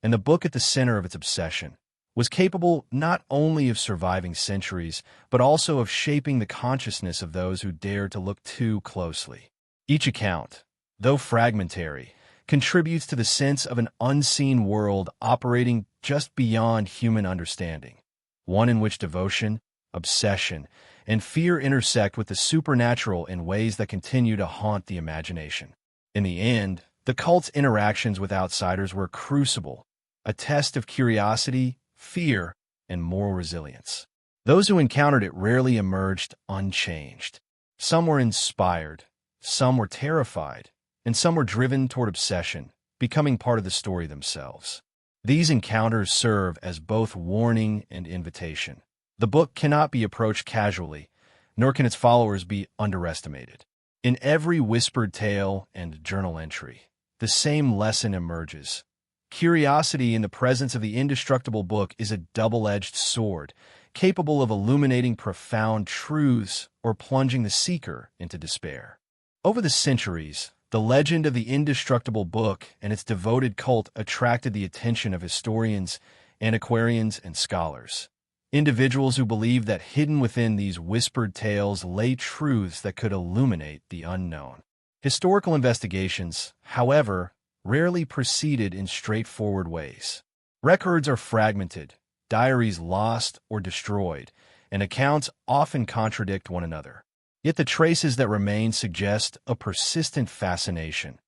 and the book at the center of its obsession, was capable not only of surviving centuries, but also of shaping the consciousness of those who dared to look too closely. Each account, though fragmentary, contributes to the sense of an unseen world operating just beyond human understanding, one in which devotion, obsession, and fear intersect with the supernatural in ways that continue to haunt the imagination. In the end, the cult's interactions with outsiders were a crucible, a test of curiosity, fear, and moral resilience. Those who encountered it rarely emerged unchanged. Some were inspired, some were terrified, and some were driven toward obsession, becoming part of the story themselves. These encounters serve as both warning and invitation. The book cannot be approached casually, nor can its followers be underestimated. In every whispered tale and journal entry, the same lesson emerges. Curiosity in the presence of the indestructible book is a double-edged sword, capable of illuminating profound truths or plunging the seeker into despair. Over the centuries, the legend of the indestructible book and its devoted cult attracted the attention of historians, antiquarians, and scholars. Individuals who believed that hidden within these whispered tales lay truths that could illuminate the unknown. Historical investigations, however, rarely proceeded in straightforward ways. Records are fragmented, diaries lost or destroyed, and accounts often contradict one another. Yet the traces that remain suggest a persistent fascination,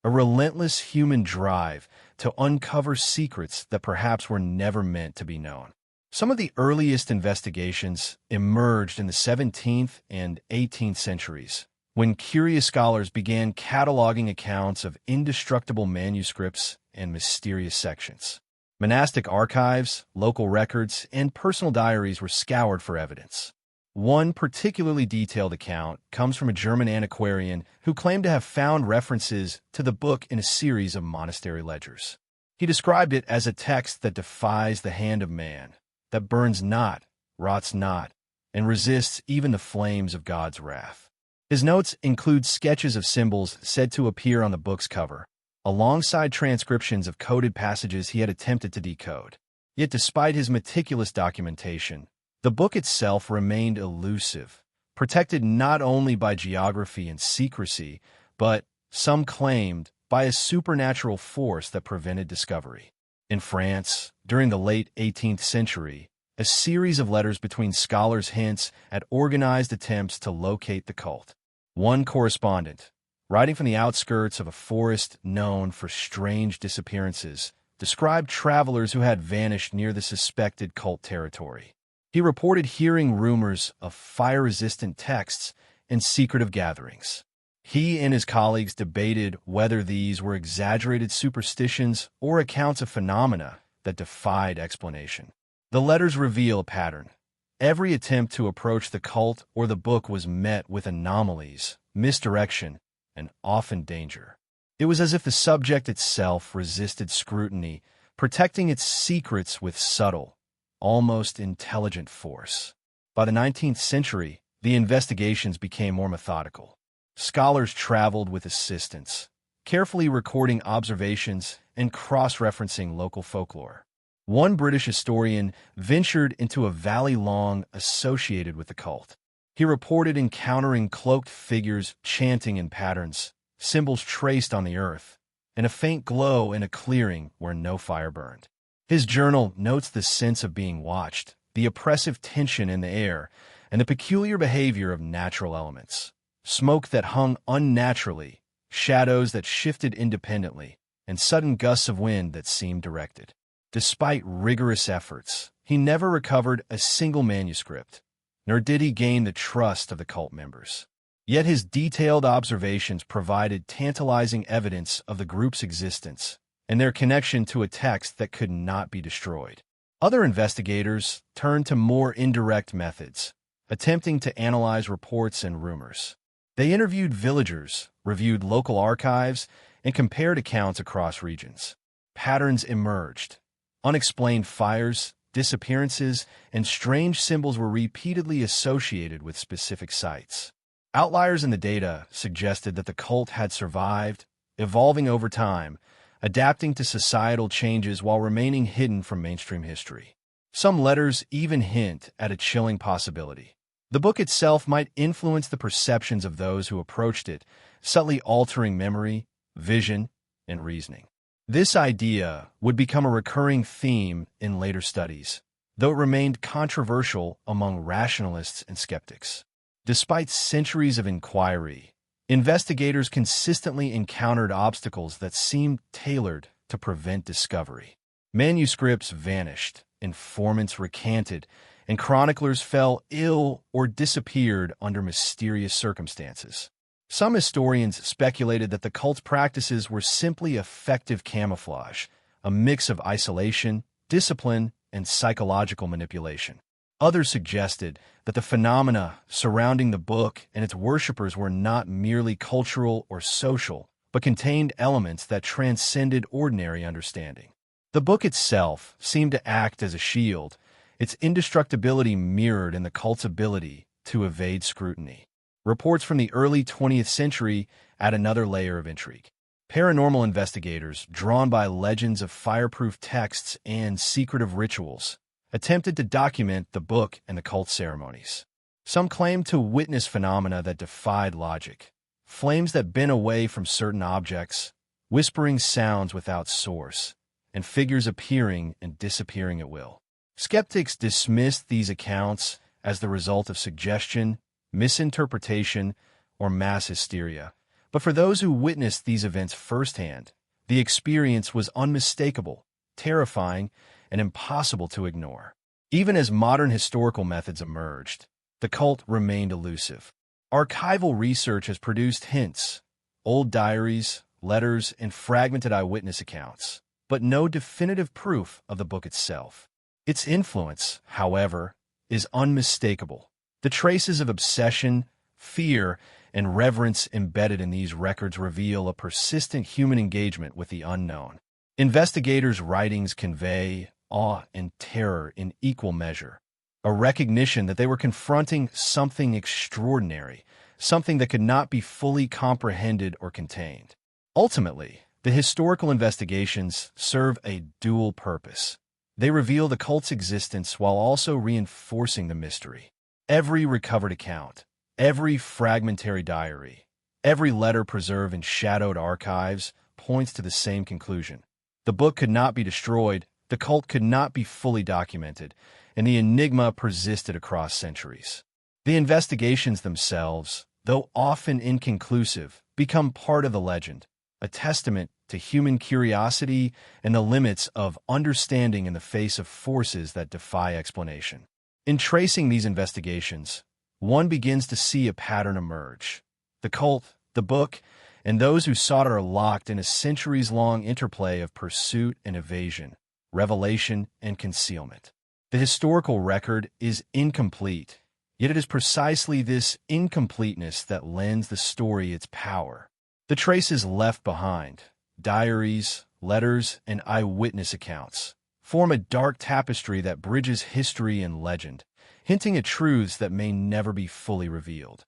a relentless human drive to uncover secrets that perhaps were never meant to be known. Some of the earliest investigations emerged in the 17th and 18th centuries, when curious scholars began cataloging accounts of indestructible manuscripts and mysterious sections. Monastic archives, local records, and personal diaries were scoured for evidence. One particularly detailed account comes from a German antiquarian who claimed to have found references to the book in a series of monastery ledgers. He described it as a text that defies the hand of man, that burns not, rots not, and resists even the flames of God's wrath. His notes include sketches of symbols said to appear on the book's cover, alongside transcriptions of coded passages he had attempted to decode. Yet despite his meticulous documentation, the book itself remained elusive, protected not only by geography and secrecy, but, some claimed, by a supernatural force that prevented discovery. In France, during the late 18th century, a series of letters between scholars hints at organized attempts to locate the cult. One correspondent, writing from the outskirts of a forest known for strange disappearances, described travelers who had vanished near the suspected cult territory. He reported hearing rumors of fire-resistant texts and secretive gatherings. He and his colleagues debated whether these were exaggerated superstitions or accounts of phenomena that defied explanation. The letters reveal a pattern. Every attempt to approach the cult or the book was met with anomalies, misdirection, and often danger. It was as if the subject itself resisted scrutiny, protecting its secrets with subtle, almost intelligent force. By the 19th century, the investigations became more methodical. Scholars traveled with assistants, carefully recording observations and cross-referencing local folklore. One British historian ventured into a valley long associated with the cult. He reported encountering cloaked figures chanting in patterns, symbols traced on the earth, and a faint glow in a clearing where no fire burned. His journal notes the sense of being watched, the oppressive tension in the air, and the peculiar behavior of natural elements. Smoke that hung unnaturally, shadows that shifted independently, and sudden gusts of wind that seemed directed. Despite rigorous efforts, he never recovered a single manuscript, nor did he gain the trust of the cult members. Yet his detailed observations provided tantalizing evidence of the group's existence and their connection to a text that could not be destroyed. Other investigators turned to more indirect methods, attempting to analyze reports and rumors. They interviewed villagers, reviewed local archives, and compared accounts across regions. Patterns emerged. Unexplained fires, disappearances, and strange symbols were repeatedly associated with specific sites. Outliers in the data suggested that the cult had survived, evolving over time, adapting to societal changes while remaining hidden from mainstream history. Some letters even hint at a chilling possibility. The book itself might influence the perceptions of those who approached it, subtly altering memory, vision, and reasoning. This idea would become a recurring theme in later studies, though it remained controversial among rationalists and skeptics. Despite centuries of inquiry, investigators consistently encountered obstacles that seemed tailored to prevent discovery. Manuscripts vanished, informants recanted, and chroniclers fell ill or disappeared under mysterious circumstances. Some historians speculated that the cult's practices were simply effective camouflage, a mix of isolation, discipline, and psychological manipulation. Others suggested that the phenomena surrounding the book and its worshippers were not merely cultural or social, but contained elements that transcended ordinary understanding. The book itself seemed to act as a shield, its indestructibility mirrored in the cult's ability to evade scrutiny. Reports from the early 20th century add another layer of intrigue. Paranormal investigators, drawn by legends of fireproof texts and secretive rituals, attempted to document the book and the cult ceremonies. Some claimed to witness phenomena that defied logic, flames that bent away from certain objects, whispering sounds without source, and figures appearing and disappearing at will. Skeptics dismissed these accounts as the result of suggestion, misinterpretation, or mass hysteria. But for those who witnessed these events firsthand, the experience was unmistakable, terrifying, and impossible to ignore. Even as modern historical methods emerged, the cult remained elusive. Archival research has produced hints, old diaries, letters, and fragmented eyewitness accounts, but no definitive proof of the book itself. Its influence, however, is unmistakable. The traces of obsession, fear, and reverence embedded in these records reveal a persistent human engagement with the unknown. Investigators' writings convey awe and terror in equal measure, a recognition that they were confronting something extraordinary, something that could not be fully comprehended or contained. Ultimately, the historical investigations serve a dual purpose. They reveal the cult's existence while also reinforcing the mystery. Every recovered account, every fragmentary diary, every letter preserved in shadowed archives points to the same conclusion. The book could not be destroyed, the cult could not be fully documented, and the enigma persisted across centuries. The investigations themselves, though often inconclusive, become part of the legend, a testament to human curiosity and the limits of understanding in the face of forces that defy explanation. In tracing these investigations, one begins to see a pattern emerge. The cult, the book, and those who sought it are locked in a centuries-long interplay of pursuit and evasion, revelation and concealment. The historical record is incomplete, yet it is precisely this incompleteness that lends the story its power. The traces left behind, diaries, letters, and eyewitness accounts, form a dark tapestry that bridges history and legend, hinting at truths that may never be fully revealed.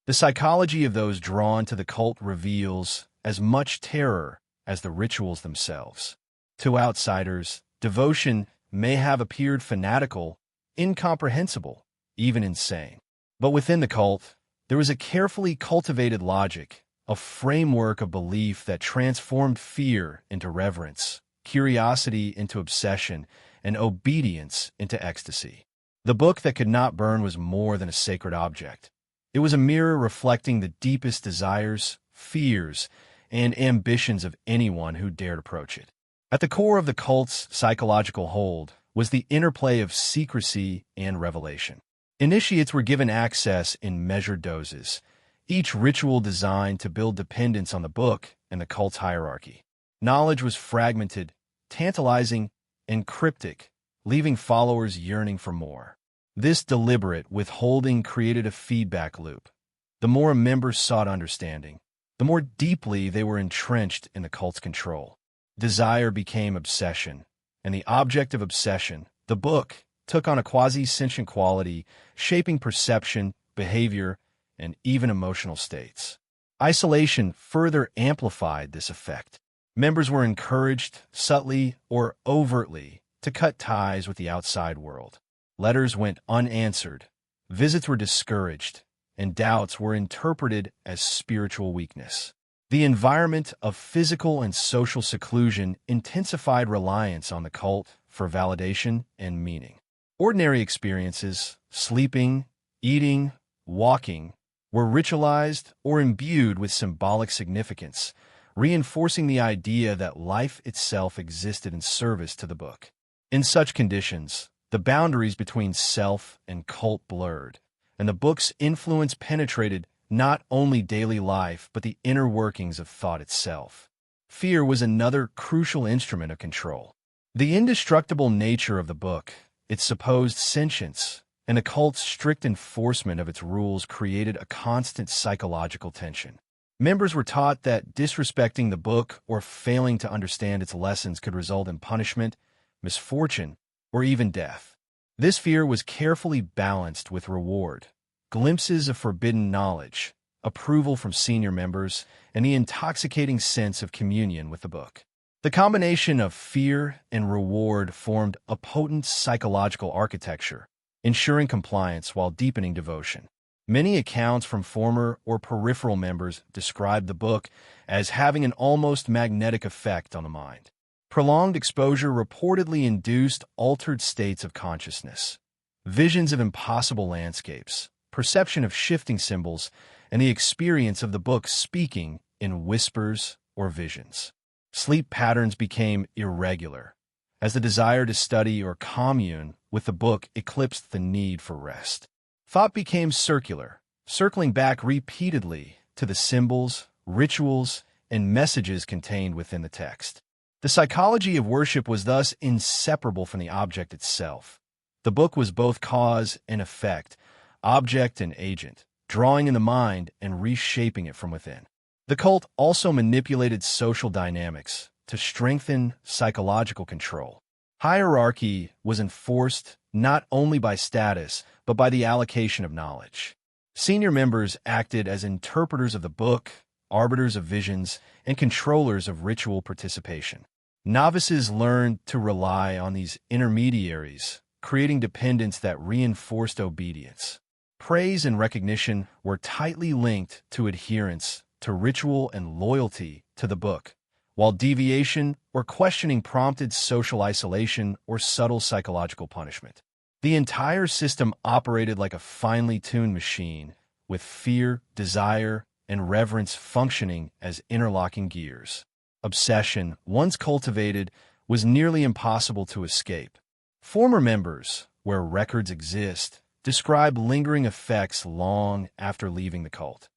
The psychology of those drawn to the cult reveals as much terror as the rituals themselves. To outsiders, devotion may have appeared fanatical, incomprehensible, even insane. But within the cult, there was a carefully cultivated logic, a framework of belief that transformed fear into reverence, curiosity into obsession, and obedience into ecstasy. The book that could not burn was more than a sacred object. It was a mirror reflecting the deepest desires, fears, and ambitions of anyone who dared approach it. At the core of the cult's psychological hold was the interplay of secrecy and revelation. Initiates were given access in measured doses, each ritual designed to build dependence on the book and the cult's hierarchy. Knowledge was fragmented, tantalizing, and cryptic, leaving followers yearning for more. This deliberate withholding created a feedback loop. The more a member sought understanding, the more deeply they were entrenched in the cult's control. Desire became obsession, and the object of obsession, the book, took on a quasi-sentient quality, shaping perception, behavior, and even emotional states. Isolation further amplified this effect. Members were encouraged, subtly or overtly, to cut ties with the outside world. Letters went unanswered, visits were discouraged, and doubts were interpreted as spiritual weakness. The environment of physical and social seclusion intensified reliance on the cult for validation and meaning. Ordinary experiences, sleeping, eating, walking, were ritualized or imbued with symbolic significance, reinforcing the idea that life itself existed in service to the book. In such conditions, the boundaries between self and cult blurred, and the book's influence penetrated not only daily life but the inner workings of thought itself. Fear was another crucial instrument of control. The indestructible nature of the book, its supposed sentience, and the cult's strict enforcement of its rules created a constant psychological tension. Members were taught that disrespecting the book or failing to understand its lessons could result in punishment, misfortune, or even death. This fear was carefully balanced with reward, glimpses of forbidden knowledge, approval from senior members, and the intoxicating sense of communion with the book. The combination of fear and reward formed a potent psychological architecture, ensuring compliance while deepening devotion. Many accounts from former or peripheral members describe the book as having an almost magnetic effect on the mind. Prolonged exposure reportedly induced altered states of consciousness, visions of impossible landscapes, perception of shifting symbols, and the experience of the book speaking in whispers or visions. Sleep patterns became irregular, as the desire to study or commune with the book eclipsed the need for rest. Thought became circular, circling back repeatedly to the symbols, rituals, and messages contained within the text. The psychology of worship was thus inseparable from the object itself. The book was both cause and effect, object and agent, drawing in the mind and reshaping it from within. The cult also manipulated social dynamics to strengthen psychological control. Hierarchy was enforced not only by status, but by the allocation of knowledge. Senior members acted as interpreters of the book, arbiters of visions, and controllers of ritual participation. Novices learned to rely on these intermediaries, creating dependence that reinforced obedience. Praise and recognition were tightly linked to adherence to ritual and loyalty to the book, while deviation or questioning prompted social isolation or subtle psychological punishment. The entire system operated like a finely tuned machine, with fear, desire, and reverence functioning as interlocking gears. Obsession, once cultivated, was nearly impossible to escape. Former members, where records exist, describe lingering effects long after leaving the cult.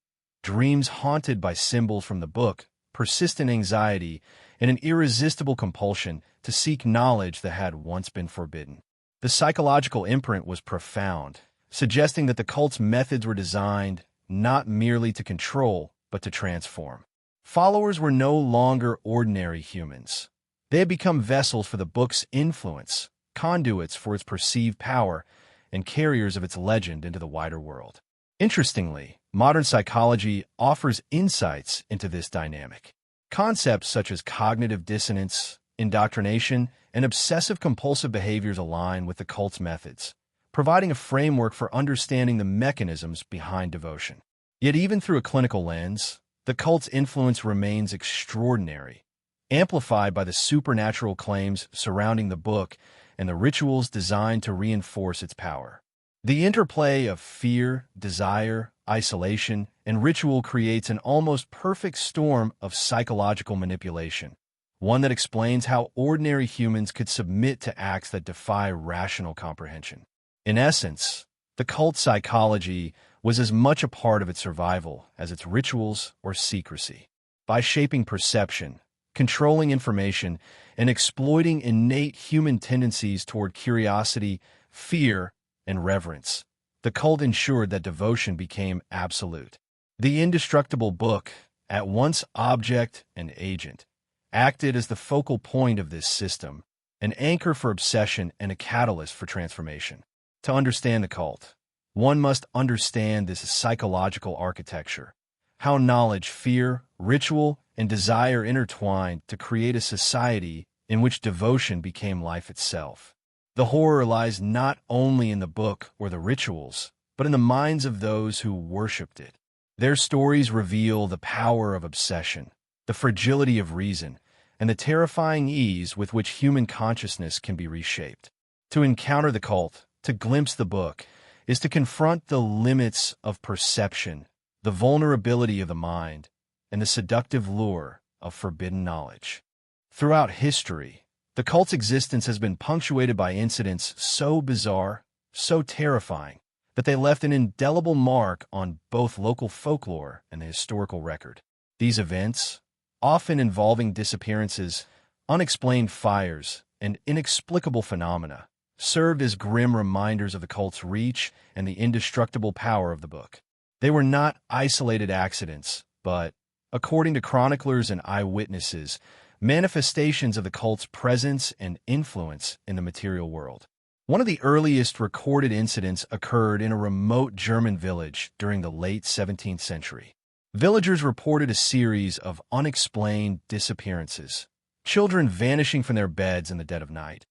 Dreams haunted by symbols from the book, persistent anxiety, and an irresistible compulsion to seek knowledge that had once been forbidden. The psychological imprint was profound, suggesting that the cult's methods were designed not merely to control, but to transform. Followers were no longer ordinary humans. They had become vessels for the book's influence, conduits for its perceived power, and carriers of its legend into the wider world. Interestingly, modern psychology offers insights into this dynamic. Concepts such as cognitive dissonance, indoctrination, and obsessive-compulsive behaviors align with the cult's methods, providing a framework for understanding the mechanisms behind devotion. Yet even through a clinical lens, the cult's influence remains extraordinary, amplified by the supernatural claims surrounding the book and the rituals designed to reinforce its power. The interplay of fear, desire, isolation, and ritual creates an almost perfect storm of psychological manipulation, one that explains how ordinary humans could submit to acts that defy rational comprehension. In essence, the cult psychology was as much a part of its survival as its rituals or secrecy. By shaping perception, controlling information, and exploiting innate human tendencies toward curiosity, fear, and reverence, the cult ensured that devotion became absolute. The indestructible book, at once object and agent, acted as the focal point of this system, an anchor for obsession and a catalyst for transformation. To understand the cult, one must understand this psychological architecture, how knowledge, fear, ritual, and desire intertwined to create a society in which devotion became life itself. The horror lies not only in the book or the rituals, but in the minds of those who worshipped it. Their stories reveal the power of obsession, the fragility of reason, and the terrifying ease with which human consciousness can be reshaped. To encounter the cult, to glimpse the book, is to confront the limits of perception, the vulnerability of the mind, and the seductive lure of forbidden knowledge. Throughout history, the cult's existence has been punctuated by incidents so bizarre, so terrifying, that they left an indelible mark on both local folklore and the historical record. These events, often involving disappearances, unexplained fires, and inexplicable phenomena, served as grim reminders of the cult's reach and the indestructible power of the book. They were not isolated accidents, but, according to chroniclers and eyewitnesses, manifestations of the cult's presence and influence in the material world. One of the earliest recorded incidents occurred in a remote German village during the late 17th century. Villagers reported a series of unexplained disappearances, children vanishing from their beds in the dead of night,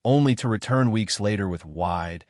only to return weeks later with wide,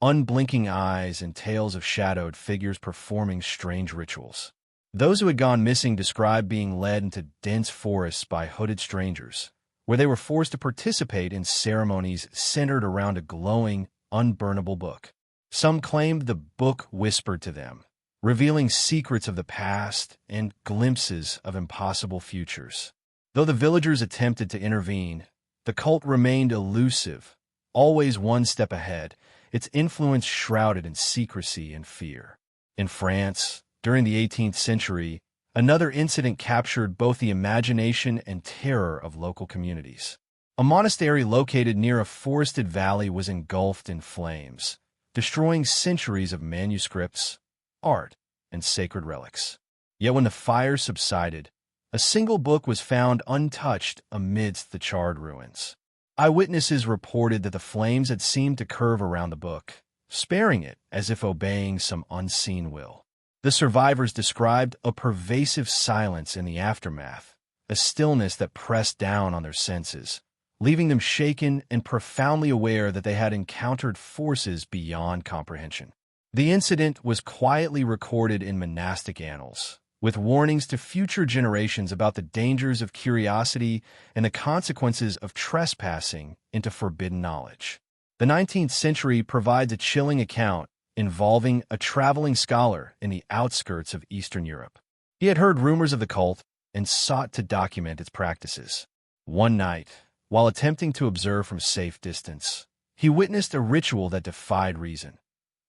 unblinking eyes and tales of shadowed figures performing strange rituals. Those who had gone missing described being led into dense forests by hooded strangers, where they were forced to participate in ceremonies centered around a glowing, unburnable book. Some claimed the book whispered to them, revealing secrets of the past and glimpses of impossible futures. Though the villagers attempted to intervene, the cult remained elusive, always one step ahead, its influence shrouded in secrecy and fear. In France, during the 18th century, another incident captured both the imagination and terror of local communities. A monastery located near a forested valley was engulfed in flames, destroying centuries of manuscripts, art, and sacred relics. Yet when the fire subsided, a single book was found untouched amidst the charred ruins. Eyewitnesses reported that the flames had seemed to curve around the book, sparing it as if obeying some unseen will. The survivors described a pervasive silence in the aftermath, a stillness that pressed down on their senses, leaving them shaken and profoundly aware that they had encountered forces beyond comprehension. The incident was quietly recorded in monastic annals, with warnings to future generations about the dangers of curiosity and the consequences of trespassing into forbidden knowledge. The 19th century provides a chilling account involving a traveling scholar in the outskirts of Eastern Europe. He had heard rumors of the cult and sought to document its practices. One night, while attempting to observe from safe distance, he witnessed a ritual that defied reason.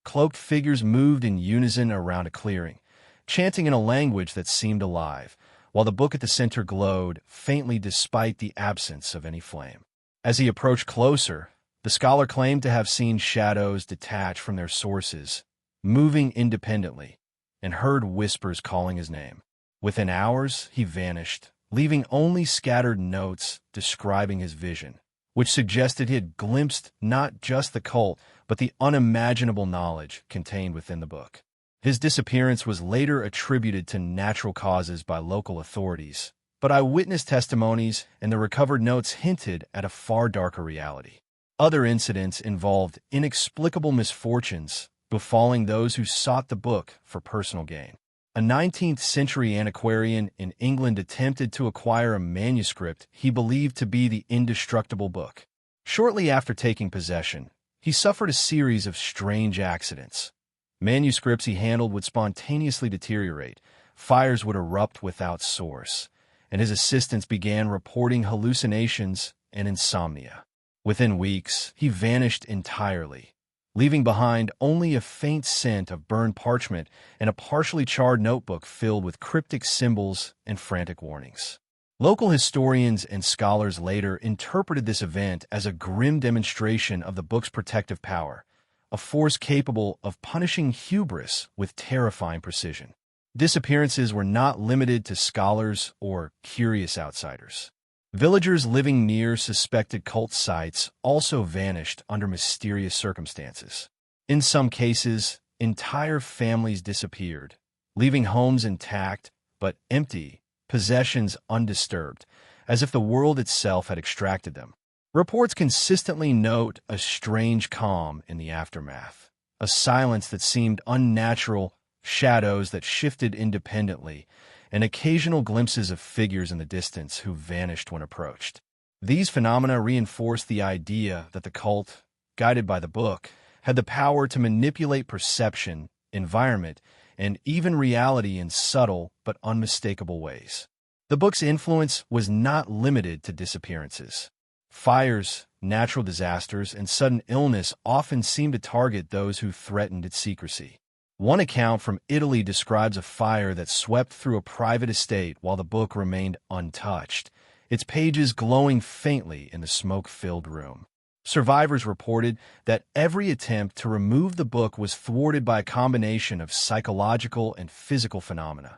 Cloaked figures moved in unison around a clearing, chanting in a language that seemed alive, while the book at the center glowed faintly despite the absence of any flame. As he approached closer, the scholar claimed to have seen shadows detach from their sources, moving independently, and heard whispers calling his name. Within hours, he vanished, leaving only scattered notes describing his vision, which suggested he had glimpsed not just the cult, but the unimaginable knowledge contained within the book. His disappearance was later attributed to natural causes by local authorities, but eyewitness testimonies and the recovered notes hinted at a far darker reality. Other incidents involved inexplicable misfortunes befalling those who sought the book for personal gain. A 19th century antiquarian in England attempted to acquire a manuscript he believed to be the indestructible book. Shortly after taking possession, he suffered a series of strange accidents. Manuscripts he handled would spontaneously deteriorate, fires would erupt without source, and his assistants began reporting hallucinations and insomnia. Within weeks, he vanished entirely, leaving behind only a faint scent of burned parchment and a partially charred notebook filled with cryptic symbols and frantic warnings. Local historians and scholars later interpreted this event as a grim demonstration of the book's protective power, a force capable of punishing hubris with terrifying precision. Disappearances were not limited to scholars or curious outsiders. Villagers living near suspected cult sites also vanished under mysterious circumstances. In some cases, entire families disappeared, leaving homes intact but empty, possessions undisturbed, as if the world itself had extracted them. Reports consistently note a strange calm in the aftermath, a silence that seemed unnatural, shadows that shifted independently, and occasional glimpses of figures in the distance who vanished when approached. These phenomena reinforce the idea that the cult, guided by the book, had the power to manipulate perception, environment, and even reality in subtle but unmistakable ways. The book's influence was not limited to disappearances. Fires, natural disasters, and sudden illness often seemed to target those who threatened its secrecy. One account from Italy describes a fire that swept through a private estate while the book remained untouched, its pages glowing faintly in the smoke-filled room. Survivors reported that every attempt to remove the book was thwarted by a combination of psychological and physical phenomena.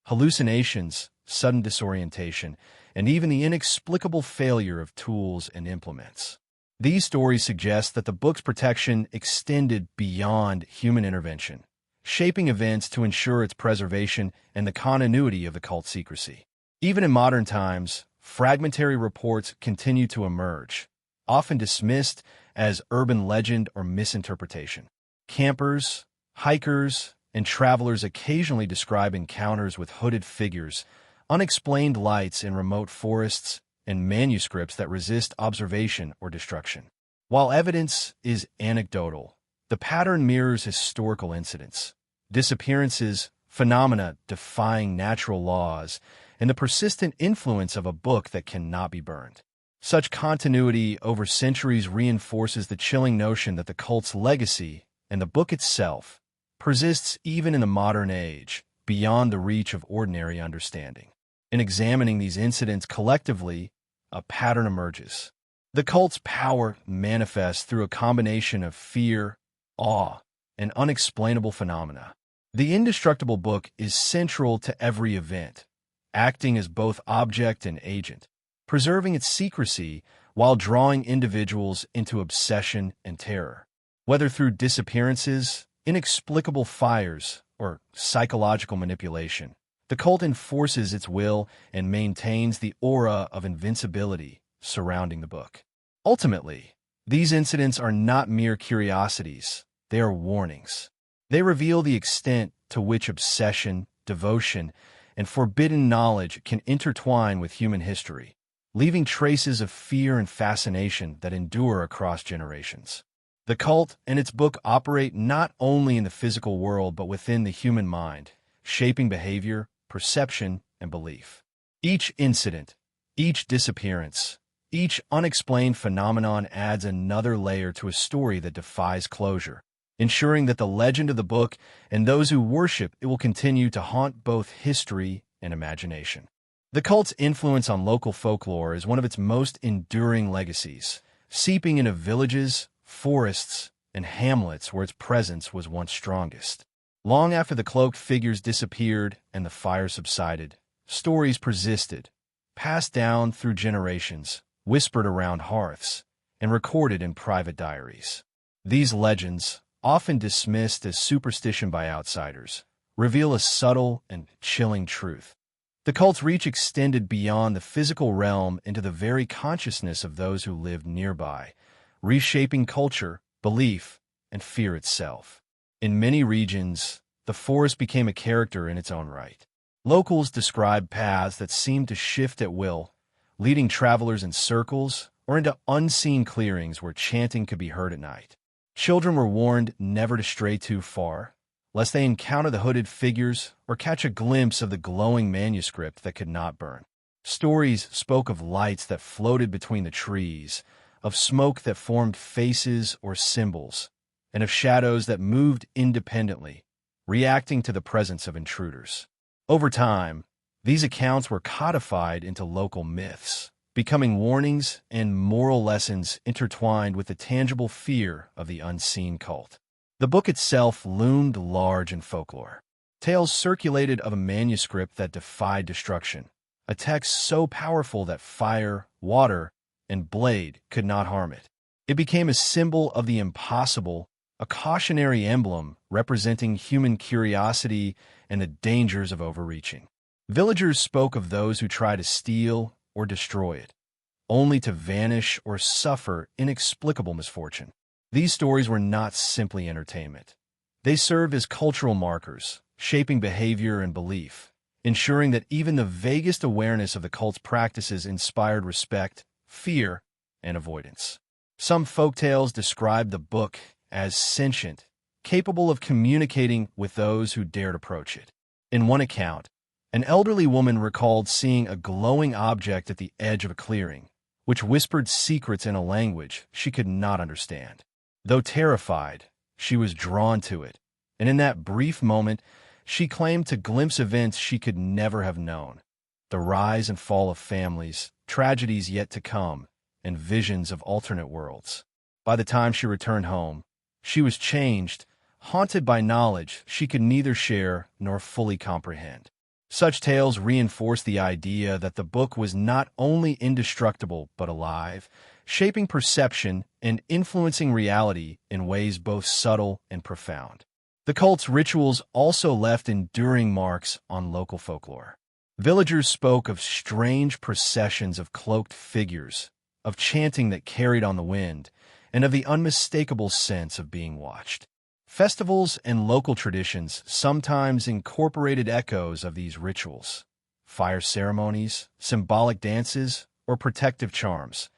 Hallucinations, sudden disorientation, and even the inexplicable failure of tools and implements. These stories suggest that the book's protection extended beyond human intervention, shaping events to ensure its preservation and the continuity of the cult's secrecy. Even in modern times, fragmentary reports continue to emerge, often dismissed as urban legend or misinterpretation. Campers, hikers, and travelers occasionally describe encounters with hooded figures, unexplained lights in remote forests, and manuscripts that resist observation or destruction. While evidence is anecdotal, the pattern mirrors historical incidents, disappearances, phenomena defying natural laws, and the persistent influence of a book that cannot be burned. Such continuity over centuries reinforces the chilling notion that the cult's legacy, and the book itself, persists even in the modern age, beyond the reach of ordinary understanding. In examining these incidents collectively, a pattern emerges. The cult's power manifests through a combination of fear, awe, and unexplainable phenomena. The indestructible book is central to every event, acting as both object and agent, preserving its secrecy while drawing individuals into obsession and terror. Whether through disappearances, inexplicable fires, or psychological manipulation, the cult enforces its will and maintains the aura of invincibility surrounding the book. Ultimately, these incidents are not mere curiosities, they are warnings. They reveal the extent to which obsession, devotion, and forbidden knowledge can intertwine with human history, leaving traces of fear and fascination that endure across generations. The cult and its book operate not only in the physical world but within the human mind, shaping behavior, perception, and belief. Each incident, each disappearance, each unexplained phenomenon adds another layer to a story that defies closure, ensuring that the legend of the book and those who worship it will continue to haunt both history and imagination. The cult's influence on local folklore is one of its most enduring legacies, seeping into villages, forests, and hamlets where its presence was once strongest. Long after the cloaked figures disappeared and the fire subsided, stories persisted, passed down through generations, whispered around hearths, and recorded in private diaries. These legends, often dismissed as superstition by outsiders, reveal a subtle and chilling truth. The cult's reach extended beyond the physical realm into the very consciousness of those who lived nearby, reshaping culture, belief, and fear itself. In many regions, the forest became a character in its own right. Locals described paths that seemed to shift at will, leading travelers in circles or into unseen clearings where chanting could be heard at night. Children were warned never to stray too far, lest they encounter the hooded figures or catch a glimpse of the glowing manuscript that could not burn. Stories spoke of lights that floated between the trees, of smoke that formed faces or symbols, and of shadows that moved independently, reacting to the presence of intruders. Over time, these accounts were codified into local myths, becoming warnings and moral lessons intertwined with the tangible fear of the unseen cult. The book itself loomed large in folklore. Tales circulated of a manuscript that defied destruction, a text so powerful that fire, water, and blade could not harm it. It became a symbol of the impossible, a cautionary emblem representing human curiosity and the dangers of overreaching. Villagers spoke of those who try to steal or destroy it, only to vanish or suffer inexplicable misfortune. These stories were not simply entertainment. They served as cultural markers, shaping behavior and belief, ensuring that even the vaguest awareness of the cult's practices inspired respect, fear, and avoidance. Some folktales describe the book as sentient, capable of communicating with those who dared approach it. In one account, an elderly woman recalled seeing a glowing object at the edge of a clearing, which whispered secrets in a language she could not understand. Though terrified, she was drawn to it, and in that brief moment, she claimed to glimpse events she could never have known: the rise and fall of families, tragedies yet to come, and visions of alternate worlds. By the time she returned home, she was changed, haunted by knowledge she could neither share nor fully comprehend. Such tales reinforced the idea that the book was not only indestructible but alive, shaping perception and influencing reality in ways both subtle and profound. The cult's rituals also left enduring marks on local folklore. Villagers spoke of strange processions of cloaked figures, of chanting that carried on the wind, and of the unmistakable sense of being watched. Festivals and local traditions sometimes incorporated echoes of these rituals: fire ceremonies, symbolic dances, or protective charms,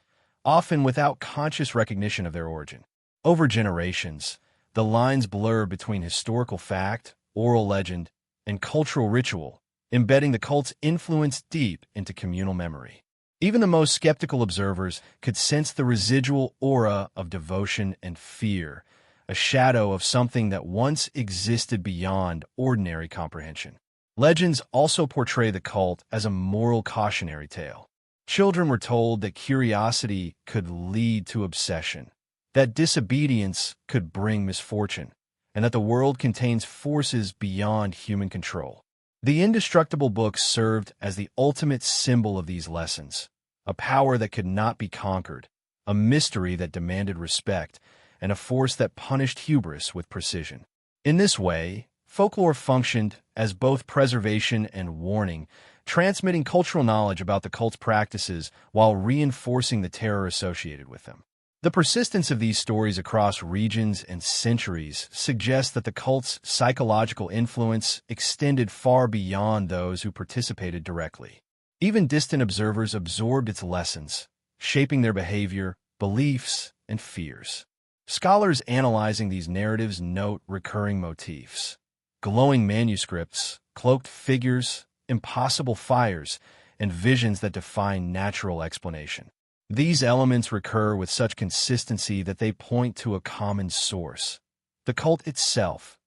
often without conscious recognition of their origin. Over generations, the lines blur between historical fact, oral legend, and cultural ritual, embedding the cult's influence deep into communal memory. Even the most skeptical observers could sense the residual aura of devotion and fear, a shadow of something that once existed beyond ordinary comprehension. Legends also portray the cult as a moral cautionary tale. Children were told that curiosity could lead to obsession, that disobedience could bring misfortune, and that the world contains forces beyond human control. The indestructible book served as the ultimate symbol of these lessons: a power that could not be conquered, a mystery that demanded respect, and a force that punished hubris with precision. In this way, folklore functioned as both preservation and warning, transmitting cultural knowledge about the cult's practices while reinforcing the terror associated with them. The persistence of these stories across regions and centuries suggests that the cult's psychological influence extended far beyond those who participated directly. Even distant observers absorbed its lessons, shaping their behavior, beliefs, and fears. Scholars analyzing these narratives note recurring motifs: glowing manuscripts, cloaked figures, impossible fires, and visions that defy natural explanation. These elements recur with such consistency that they point to a common source: the cult itself,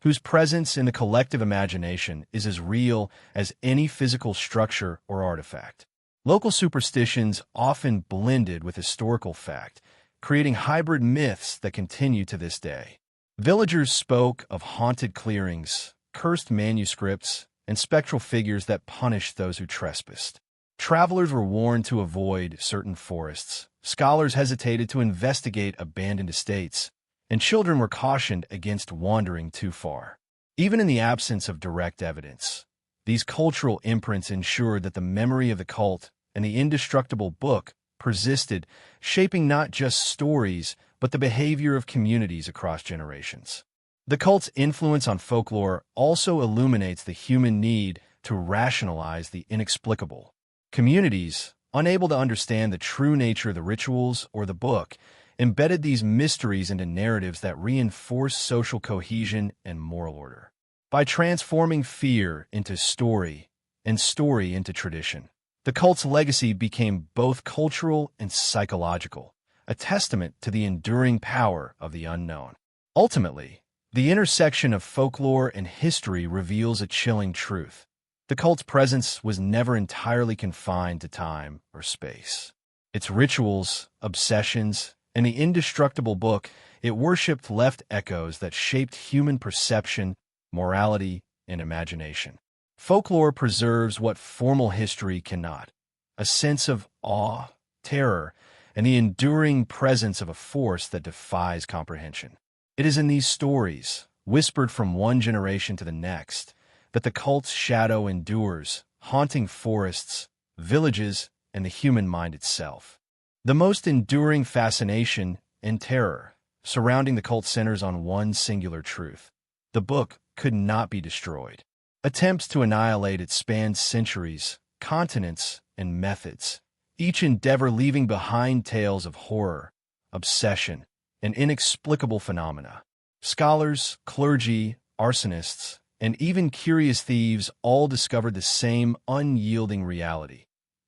whose presence in the collective imagination is as real as any physical structure or artifact. Local superstitions often blended with historical fact, creating hybrid myths that continue to this day. Villagers spoke of haunted clearings, cursed manuscripts, and spectral figures that punished those who trespassed. Travelers were warned to avoid certain forests, scholars hesitated to investigate abandoned estates, and children were cautioned against wandering too far. Even in the absence of direct evidence, these cultural imprints ensured that the memory of the cult and the indestructible book persisted, shaping not just stories, but the behavior of communities across generations. The cult's influence on folklore also illuminates the human need to rationalize the inexplicable. Communities, unable to understand the true nature of the rituals or the book, embedded these mysteries into narratives that reinforce social cohesion and moral order. By transforming fear into story and story into tradition, the cult's legacy became both cultural and psychological, a testament to the enduring power of the unknown. Ultimately, the intersection of folklore and history reveals a chilling truth: The cult's presence was never entirely confined to time or space. Its rituals, obsessions, and the indestructible book it worshipped left echoes that shaped human perception, morality, and imagination. Folklore preserves what formal history cannot: a sense of awe, terror, and the enduring presence of a force that defies comprehension. It is in these stories, whispered from one generation to the next, that the cult's shadow endures, haunting forests, villages, and the human mind itself. The most enduring fascination and terror surrounding the cult centers on one singular truth: the book could not be destroyed. Attempts to annihilate it spanned centuries, continents, and methods, each endeavor leaving behind tales of horror, obsession, and inexplicable phenomena. Scholars, clergy, arsonists, and even curious thieves all discovered the same unyielding reality.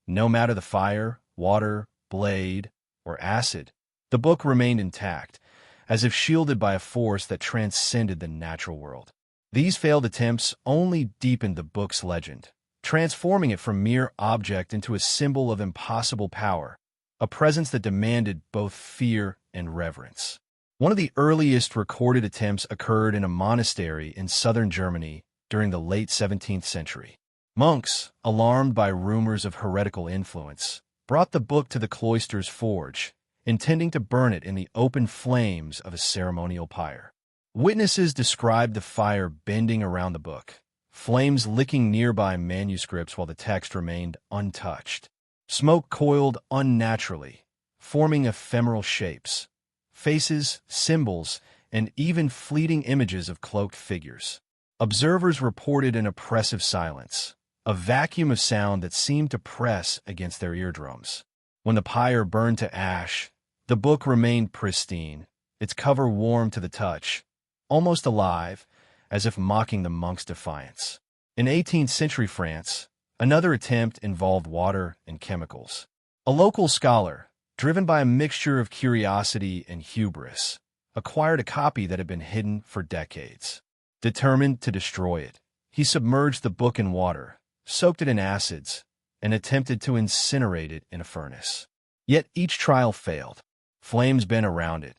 No matter the fire, water, blade, or acid, the book remained intact, as if shielded by a force that transcended the natural world. These failed attempts only deepened the book's legend, transforming it from mere object into a symbol of impossible power, a presence that demanded both fear and reverence. One of the earliest recorded attempts occurred in a monastery in southern Germany during the late 17th century. Monks, alarmed by rumors of heretical influence, brought the book to the cloister's forge, intending to burn it in the open flames of a ceremonial pyre. Witnesses described the fire bending around the book, flames licking nearby manuscripts while the text remained untouched. Smoke coiled unnaturally, forming ephemeral shapes, faces, symbols, and even fleeting images of cloaked figures. Observers reported an oppressive silence, a vacuum of sound that seemed to press against their eardrums. When the pyre burned to ash, the book remained pristine, its cover warm to the touch, almost alive, as if mocking the monks' defiance. In 18th century France, another attempt involved water and chemicals. A local scholar, driven by a mixture of curiosity and hubris, acquired a copy that had been hidden for decades. Determined to destroy it, he submerged the book in water, soaked it in acids, and attempted to incinerate it in a furnace. Yet each trial failed. Flames bent around it.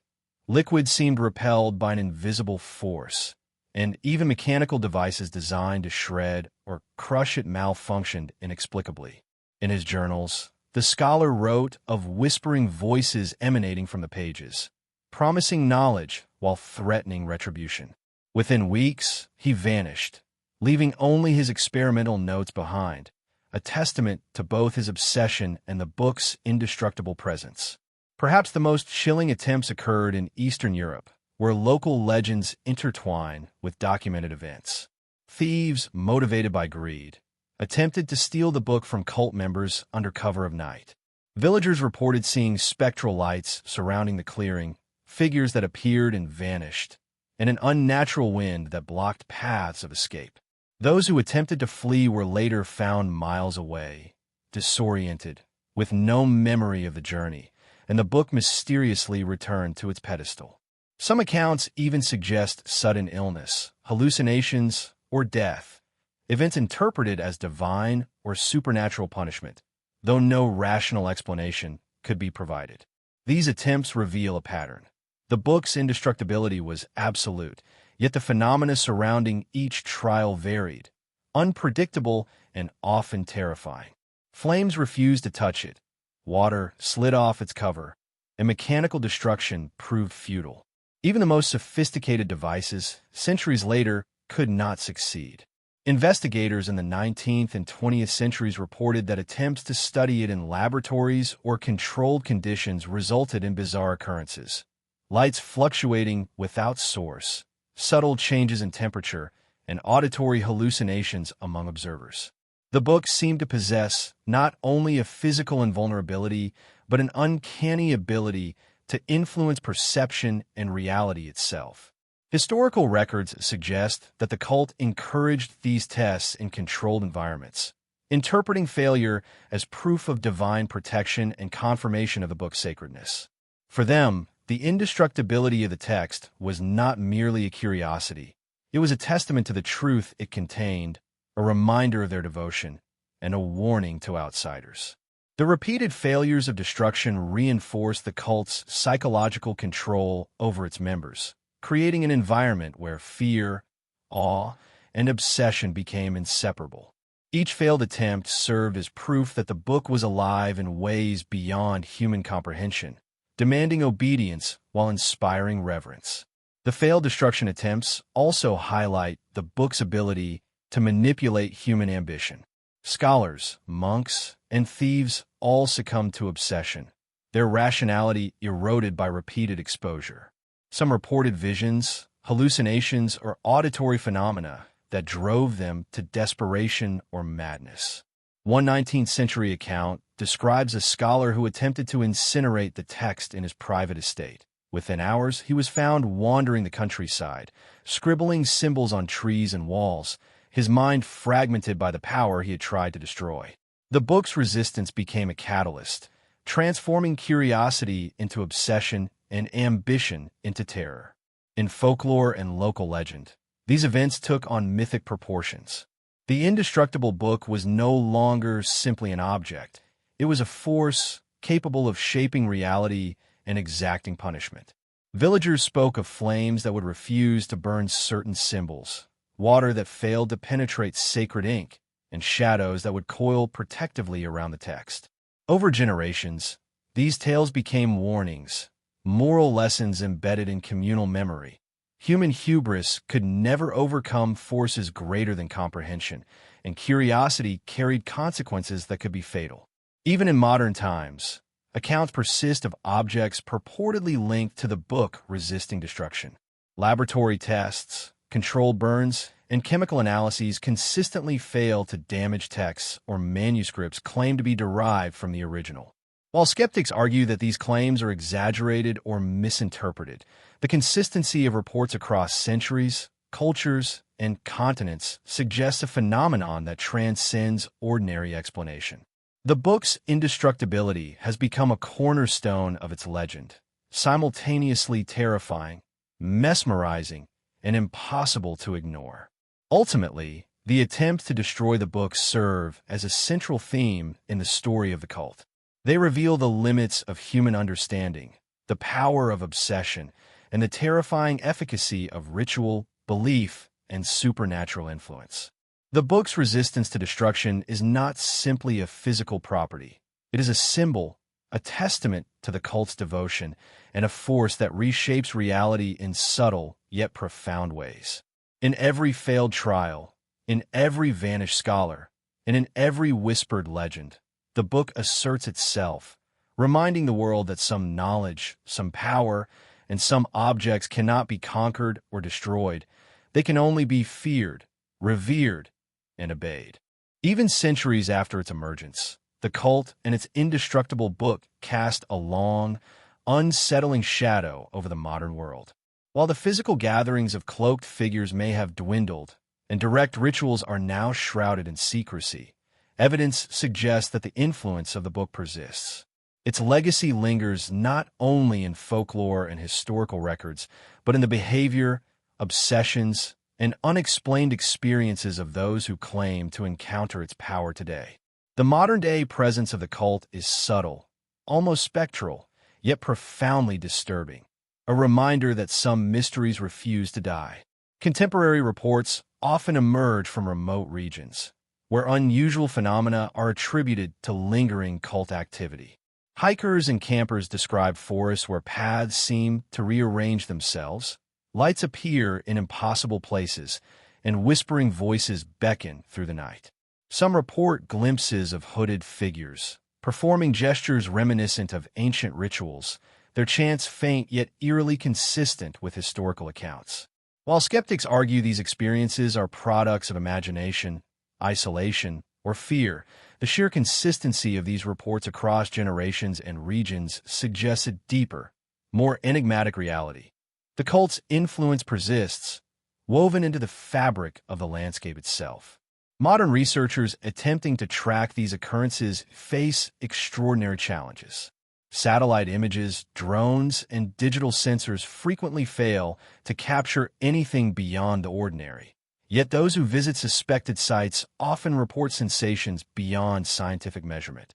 Liquid seemed repelled by an invisible force, and even mechanical devices designed to shred or crush it malfunctioned inexplicably. In his journals, the scholar wrote of whispering voices emanating from the pages, promising knowledge while threatening retribution. Within weeks, he vanished, leaving only his experimental notes behind, a testament to both his obsession and the book's indestructible presence. Perhaps the most chilling attempts occurred in Eastern Europe, where local legends intertwine with documented events. Thieves, motivated by greed, attempted to steal the book from cult members under cover of night. Villagers reported seeing spectral lights surrounding the clearing, figures that appeared and vanished, and an unnatural wind that blocked paths of escape. Those who attempted to flee were later found miles away, disoriented, with no memory of the journey, and the book mysteriously returned to its pedestal. Some accounts even suggest sudden illness, hallucinations, or death, events interpreted as divine or supernatural punishment, though no rational explanation could be provided. These attempts reveal a pattern. The book's indestructibility was absolute, yet the phenomena surrounding each trial varied, unpredictable and often terrifying. Flames refused to touch it, water slid off its cover, and mechanical destruction proved futile. Even the most sophisticated devices, centuries later, could not succeed. Investigators in the 19th and 20th centuries reported that attempts to study it in laboratories or controlled conditions resulted in bizarre occurrences. Lights fluctuating without source, subtle changes in temperature, and auditory hallucinations among observers. The book seemed to possess not only a physical invulnerability, but an uncanny ability to influence perception and reality itself. Historical records suggest that the cult encouraged these tests in controlled environments, interpreting failure as proof of divine protection and confirmation of the book's sacredness. For them, the indestructibility of the text was not merely a curiosity. It was a testament to the truth it contained, a reminder of their devotion, and a warning to outsiders. The repeated failures of destruction reinforced the cult's psychological control over its members, creating an environment where fear, awe, and obsession became inseparable. Each failed attempt served as proof that the book was alive in ways beyond human comprehension, demanding obedience while inspiring reverence. The failed destruction attempts also highlight the book's ability to manipulate human ambition. Scholars, monks, and thieves all succumbed to obsession, their rationality eroded by repeated exposure. Some reported visions, hallucinations, or auditory phenomena that drove them to desperation or madness. One 19th century account describes a scholar who attempted to incinerate the text in his private estate. Within hours, he was found wandering the countryside, scribbling symbols on trees and walls, his mind fragmented by the power he had tried to destroy. The book's resistance became a catalyst, transforming curiosity into obsession and ambition into terror. In folklore and local legend, these events took on mythic proportions. The indestructible book was no longer simply an object. It was a force capable of shaping reality and exacting punishment. Villagers spoke of flames that would refuse to burn certain symbols, water that failed to penetrate sacred ink, and shadows that would coil protectively around the text. Over generations, these tales became warnings, moral lessons embedded in communal memory. Human hubris could never overcome forces greater than comprehension, and curiosity carried consequences that could be fatal. Even in modern times, accounts persist of objects purportedly linked to the book resisting destruction. Laboratory tests, controlled burns, and chemical analyses consistently fail to damage texts or manuscripts claimed to be derived from the original. While skeptics argue that these claims are exaggerated or misinterpreted, the consistency of reports across centuries, cultures, and continents suggests a phenomenon that transcends ordinary explanation. The book's indestructibility has become a cornerstone of its legend, simultaneously terrifying, mesmerizing, and impossible to ignore. Ultimately, the attempts to destroy the book serve as a central theme in the story of the cult. They reveal the limits of human understanding, the power of obsession, and the terrifying efficacy of ritual, belief, and supernatural influence. The book's resistance to destruction is not simply a physical property. It is a symbol, a testament to the cult's devotion, and a force that reshapes reality in subtle yet profound ways. In every failed trial, in every vanished scholar, and in every whispered legend, the book asserts itself, reminding the world that some knowledge, some power, and some objects cannot be conquered or destroyed. They can only be feared, revered, and obeyed. Even centuries after its emergence, the cult and its indestructible book cast a long, unsettling shadow over the modern world. While the physical gatherings of cloaked figures may have dwindled, and direct rituals are now shrouded in secrecy, evidence suggests that the influence of the book persists. Its legacy lingers not only in folklore and historical records, but in the behavior, obsessions, and unexplained experiences of those who claim to encounter its power today. The modern-day presence of the cult is subtle, almost spectral, yet profoundly disturbing, a reminder that some mysteries refuse to die. Contemporary reports often emerge from remote regions, where unusual phenomena are attributed to lingering cult activity. Hikers and campers describe forests where paths seem to rearrange themselves, lights appear in impossible places, and whispering voices beckon through the night. Some report glimpses of hooded figures, performing gestures reminiscent of ancient rituals, their chants faint yet eerily consistent with historical accounts. While skeptics argue these experiences are products of imagination, isolation, or fear, the sheer consistency of these reports across generations and regions suggests a deeper, more enigmatic reality. The cult's influence persists, woven into the fabric of the landscape itself. Modern researchers attempting to track these occurrences face extraordinary challenges. Satellite images, drones, and digital sensors frequently fail to capture anything beyond the ordinary. Yet those who visit suspected sites often report sensations beyond scientific measurement.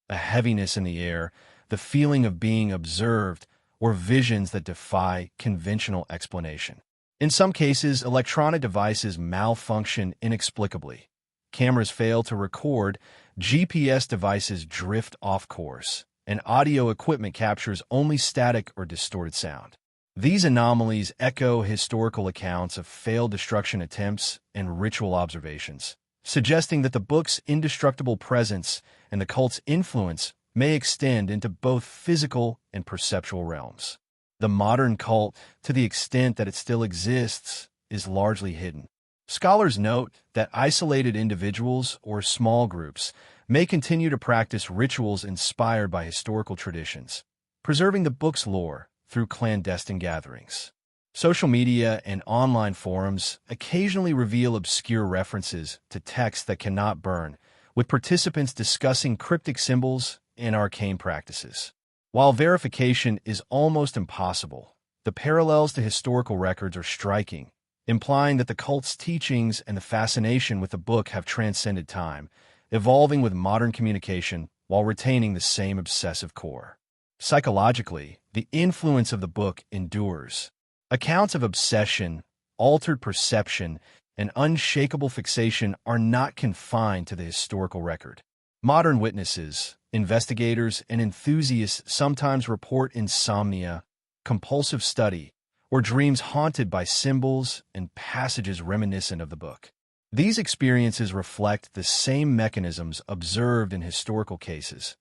A heaviness in the air, the feeling of being observed, or visions that defy conventional explanation. In some cases, electronic devices malfunction inexplicably. Cameras fail to record, GPS devices drift off course, and audio equipment captures only static or distorted sound. These anomalies echo historical accounts of failed destruction attempts and ritual observations, suggesting that the book's indestructible presence and the cult's influence may extend into both physical and perceptual realms. The modern cult, to the extent that it still exists, is largely hidden. Scholars note that isolated individuals or small groups may continue to practice rituals inspired by historical traditions, preserving the book's lore through clandestine gatherings. Social media and online forums occasionally reveal obscure references to texts that cannot burn, with participants discussing cryptic symbols and arcane practices. While verification is almost impossible, the parallels to historical records are striking, implying that the cult's teachings and the fascination with the book have transcended time, evolving with modern communication while retaining the same obsessive core. Psychologically, the influence of the book endures. Accounts of obsession, altered perception, and unshakable fixation are not confined to the historical record. Modern witnesses, investigators, and enthusiasts sometimes report insomnia, compulsive study, or dreams haunted by symbols and passages reminiscent of the book. These experiences reflect the same mechanisms observed in historical cases: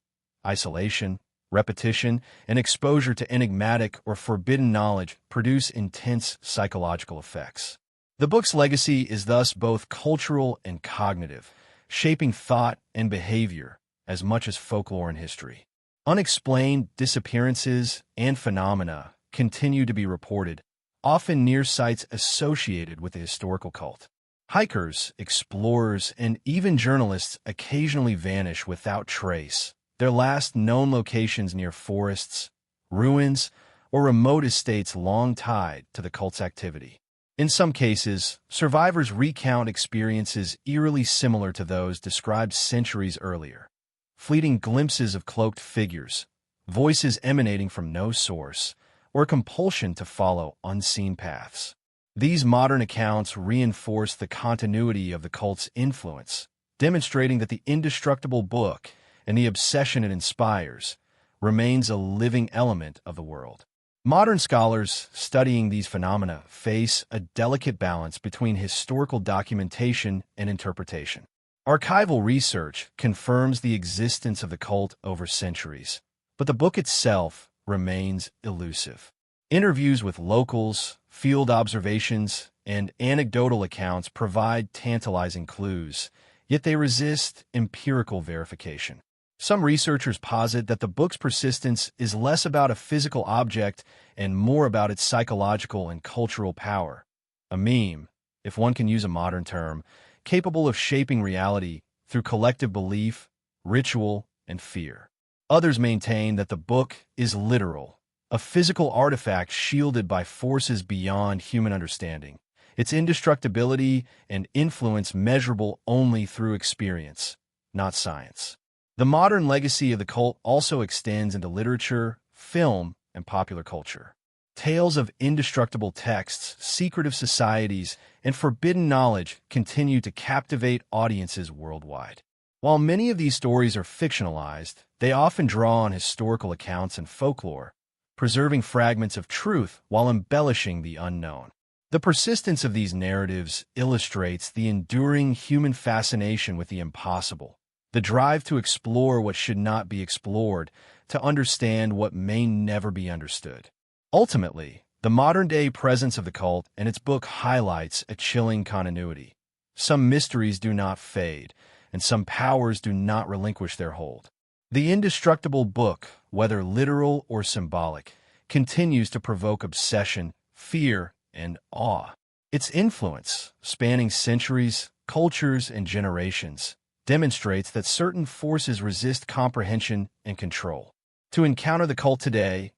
isolation, repetition, and exposure to enigmatic or forbidden knowledge produce intense psychological effects. The book's legacy is thus both cultural and cognitive, shaping thought and behavior as much as folklore and history. Unexplained disappearances and phenomena continue to be reported, often near sites associated with the historical cult. Hikers, explorers, and even journalists occasionally vanish without trace, their last known locations near forests, ruins, or remote estates long tied to the cult's activity. In some cases, survivors recount experiences eerily similar to those described centuries earlier. Fleeting glimpses of cloaked figures, voices emanating from no source, or compulsion to follow unseen paths. These modern accounts reinforce the continuity of the cult's influence, demonstrating that the indestructible book and the obsession it inspires remains a living element of the world. Modern scholars studying these phenomena face a delicate balance between historical documentation and interpretation. Archival research confirms the existence of the cult over centuries, but the book itself remains elusive. Interviews with locals, field observations, and anecdotal accounts provide tantalizing clues, yet they resist empirical verification. Some researchers posit that the book's persistence is less about a physical object and more about its psychological and cultural power. A meme, if one can use a modern term, capable of shaping reality through collective belief, ritual, and fear. Others maintain that the book is literal, a physical artifact shielded by forces beyond human understanding, its indestructibility and influence measurable only through experience, not science. The modern legacy of the cult also extends into literature, film, and popular culture. Tales of indestructible texts, secretive societies, and forbidden knowledge continue to captivate audiences worldwide. While many of these stories are fictionalized, they often draw on historical accounts and folklore, preserving fragments of truth while embellishing the unknown. The persistence of these narratives illustrates the enduring human fascination with the impossible, the drive to explore what should not be explored, to understand what may never be understood. Ultimately, the modern-day presence of the cult and its book highlights a chilling continuity. Some mysteries do not fade, and some powers do not relinquish their hold. The indestructible book, whether literal or symbolic, continues to provoke obsession, fear, and awe. Its influence, spanning centuries, cultures, and generations, demonstrates that certain forces resist comprehension and control. To encounter the cult today,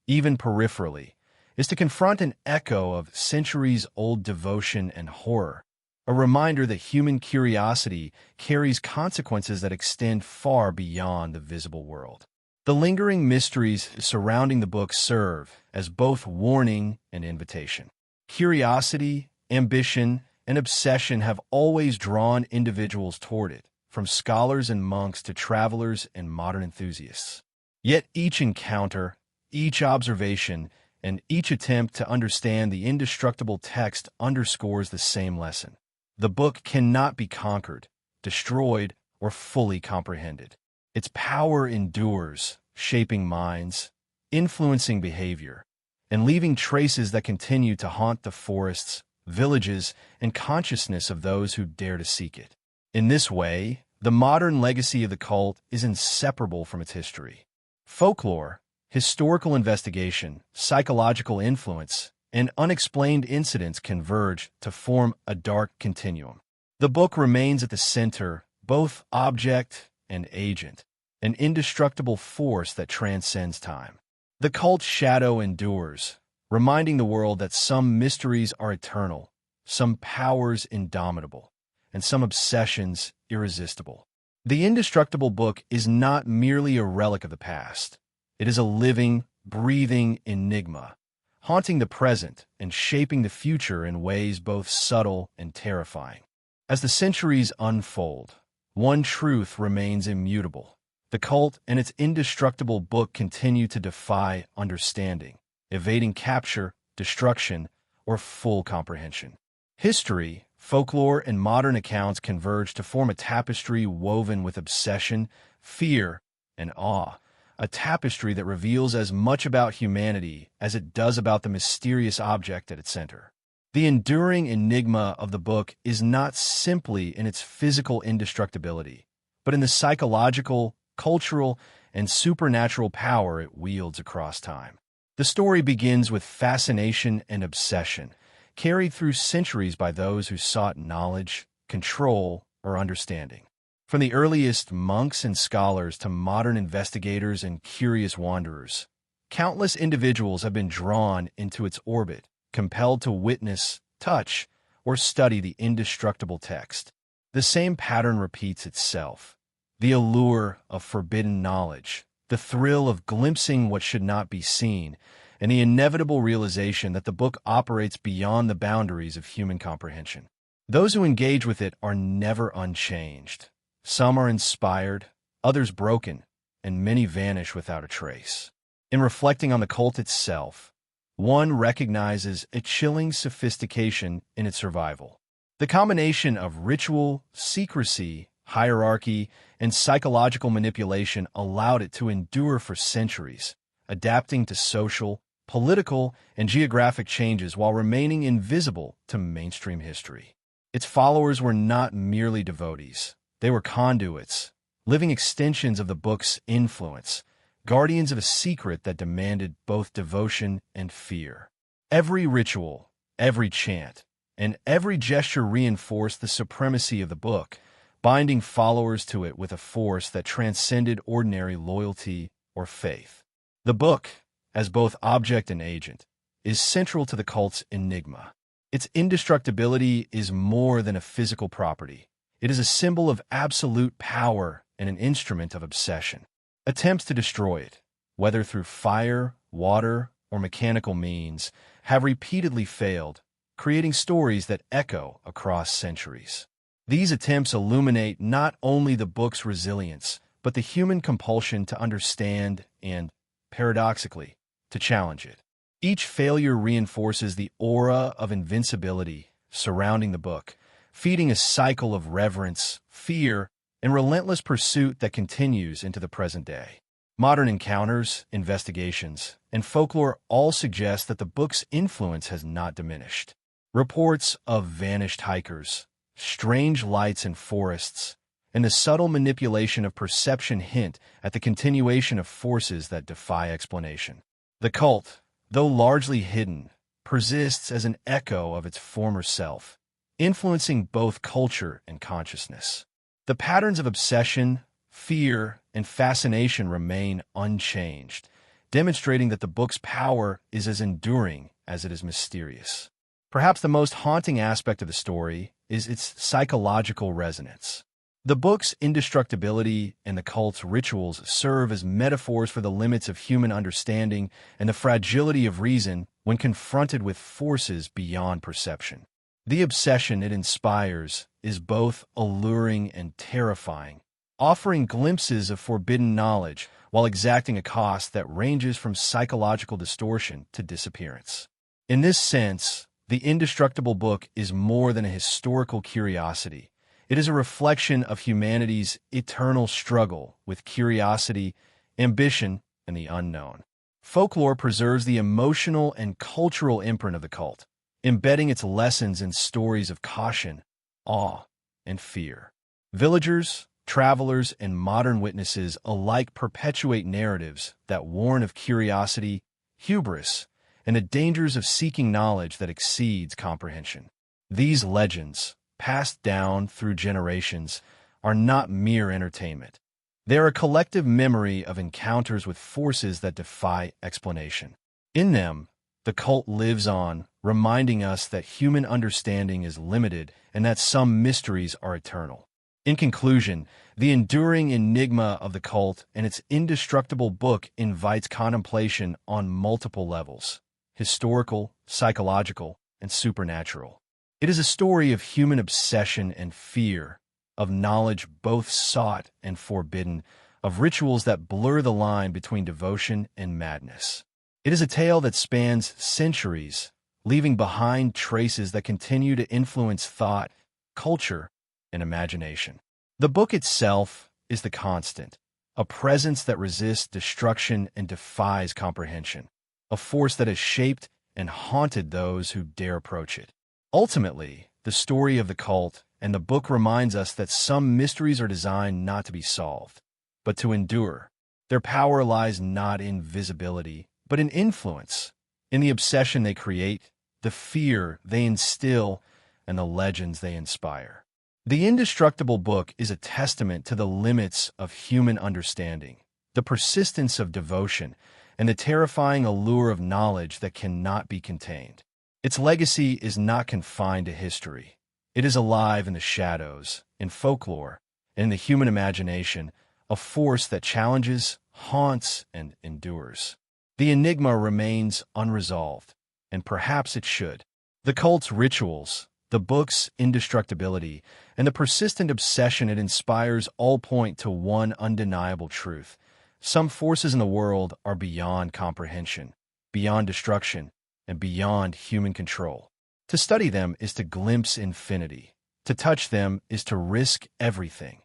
even peripherally, is to confront an echo of centuries-old devotion and horror, a reminder that human curiosity carries consequences that extend far beyond the visible world. The lingering mysteries surrounding the book serve as both warning and invitation. Curiosity, ambition, and obsession have always drawn individuals toward it, from scholars and monks to travelers and modern enthusiasts. Yet each encounter, each observation, and each attempt to understand the indestructible text underscores the same lesson. The book cannot be conquered, destroyed, or fully comprehended. Its power endures, shaping minds, influencing behavior, and leaving traces that continue to haunt the forests, villages, and consciousness of those who dare to seek it. In this way, the modern legacy of the cult is inseparable from its history. Folklore, historical investigation, psychological influence, and unexplained incidents converge to form a dark continuum. The book remains at the center, both object and agent, an indestructible force that transcends time. The cult's shadow endures, reminding the world that some mysteries are eternal, some powers indomitable, and some obsessions irresistible. The indestructible book is not merely a relic of the past. It is a living, breathing enigma, haunting the present and shaping the future in ways both subtle and terrifying. As the centuries unfold, one truth remains immutable. The cult and its indestructible book continue to defy understanding, evading capture, destruction, or full comprehension. History, folklore, and modern accounts converge to form a tapestry woven with obsession, fear, and awe, a tapestry that reveals as much about humanity as it does about the mysterious object at its center. The enduring enigma of the book is not simply in its physical indestructibility, but in the psychological, cultural, and supernatural power it wields across time. The story begins with fascination and obsession, carried through centuries by those who sought knowledge, control, or understanding. From the earliest monks and scholars to modern investigators and curious wanderers, countless individuals have been drawn into its orbit, compelled to witness, touch, or study the indestructible text. The same pattern repeats itself. The allure of forbidden knowledge, the thrill of glimpsing what should not be seen, and the inevitable realization that the book operates beyond the boundaries of human comprehension. Those who engage with it are never unchanged. Some are inspired, others broken, and many vanish without a trace. In reflecting on the cult itself, one recognizes a chilling sophistication in its survival. The combination of ritual, secrecy, hierarchy, and psychological manipulation allowed it to endure for centuries, adapting to social, political, and geographic changes while remaining invisible to mainstream history. Its followers were not merely devotees. They were conduits, living extensions of the book's influence, guardians of a secret that demanded both devotion and fear. Every ritual, every chant, and every gesture reinforced the supremacy of the book, binding followers to it with a force that transcended ordinary loyalty or faith. The book, as both object and agent, is central to the cult's enigma. Its indestructibility is more than a physical property. It is a symbol of absolute power and an instrument of obsession. Attempts to destroy it, whether through fire, water, or mechanical means, have repeatedly failed, creating stories that echo across centuries. These attempts illuminate not only the book's resilience, but the human compulsion to understand and, paradoxically, to challenge it. Each failure reinforces the aura of invincibility surrounding the book, feeding a cycle of reverence, fear, and relentless pursuit that continues into the present day. Modern encounters, investigations, and folklore all suggest that the book's influence has not diminished. Reports of vanished hikers, strange lights in forests, and the subtle manipulation of perception hint at the continuation of forces that defy explanation. The cult, though largely hidden, persists as an echo of its former self, influencing both culture and consciousness. The patterns of obsession, fear, and fascination remain unchanged, demonstrating that the book's power is as enduring as it is mysterious. Perhaps the most haunting aspect of the story is its psychological resonance. The book's indestructibility and the cult's rituals serve as metaphors for the limits of human understanding and the fragility of reason when confronted with forces beyond perception. The obsession it inspires is both alluring and terrifying, offering glimpses of forbidden knowledge while exacting a cost that ranges from psychological distortion to disappearance. In this sense, the indestructible book is more than a historical curiosity. It is a reflection of humanity's eternal struggle with curiosity, ambition, and the unknown. Folklore preserves the emotional and cultural imprint of the cult, embedding its lessons in stories of caution, awe, and fear. Villagers, travelers, and modern witnesses alike perpetuate narratives that warn of curiosity, hubris, and the dangers of seeking knowledge that exceeds comprehension. These legends, passed down through generations, are not mere entertainment. They are a collective memory of encounters with forces that defy explanation. In them, the cult lives on, reminding us that human understanding is limited and that some mysteries are eternal. In conclusion, the enduring enigma of the cult and its indestructible book invites contemplation on multiple levels: historical, psychological, and supernatural. It is a story of human obsession and fear, of knowledge both sought and forbidden, of rituals that blur the line between devotion and madness. It is a tale that spans centuries, leaving behind traces that continue to influence thought, culture, and imagination. The book itself is the constant, a presence that resists destruction and defies comprehension, a force that has shaped and haunted those who dare approach it. Ultimately, the story of the cult and the book reminds us that some mysteries are designed not to be solved, but to endure. Their power lies not in visibility, but in influence, in the obsession they create, the fear they instill, and the legends they inspire. The indestructible book is a testament to the limits of human understanding, the persistence of devotion, and the terrifying allure of knowledge that cannot be contained. Its legacy is not confined to history. It is alive in the shadows, in folklore, and in the human imagination, a force that challenges, haunts, and endures. The enigma remains unresolved, and perhaps it should. The cult's rituals, the book's indestructibility, and the persistent obsession it inspires all point to one undeniable truth. Some forces in the world are beyond comprehension, beyond destruction, and beyond human control. To study them is to glimpse infinity. To touch them is to risk everything.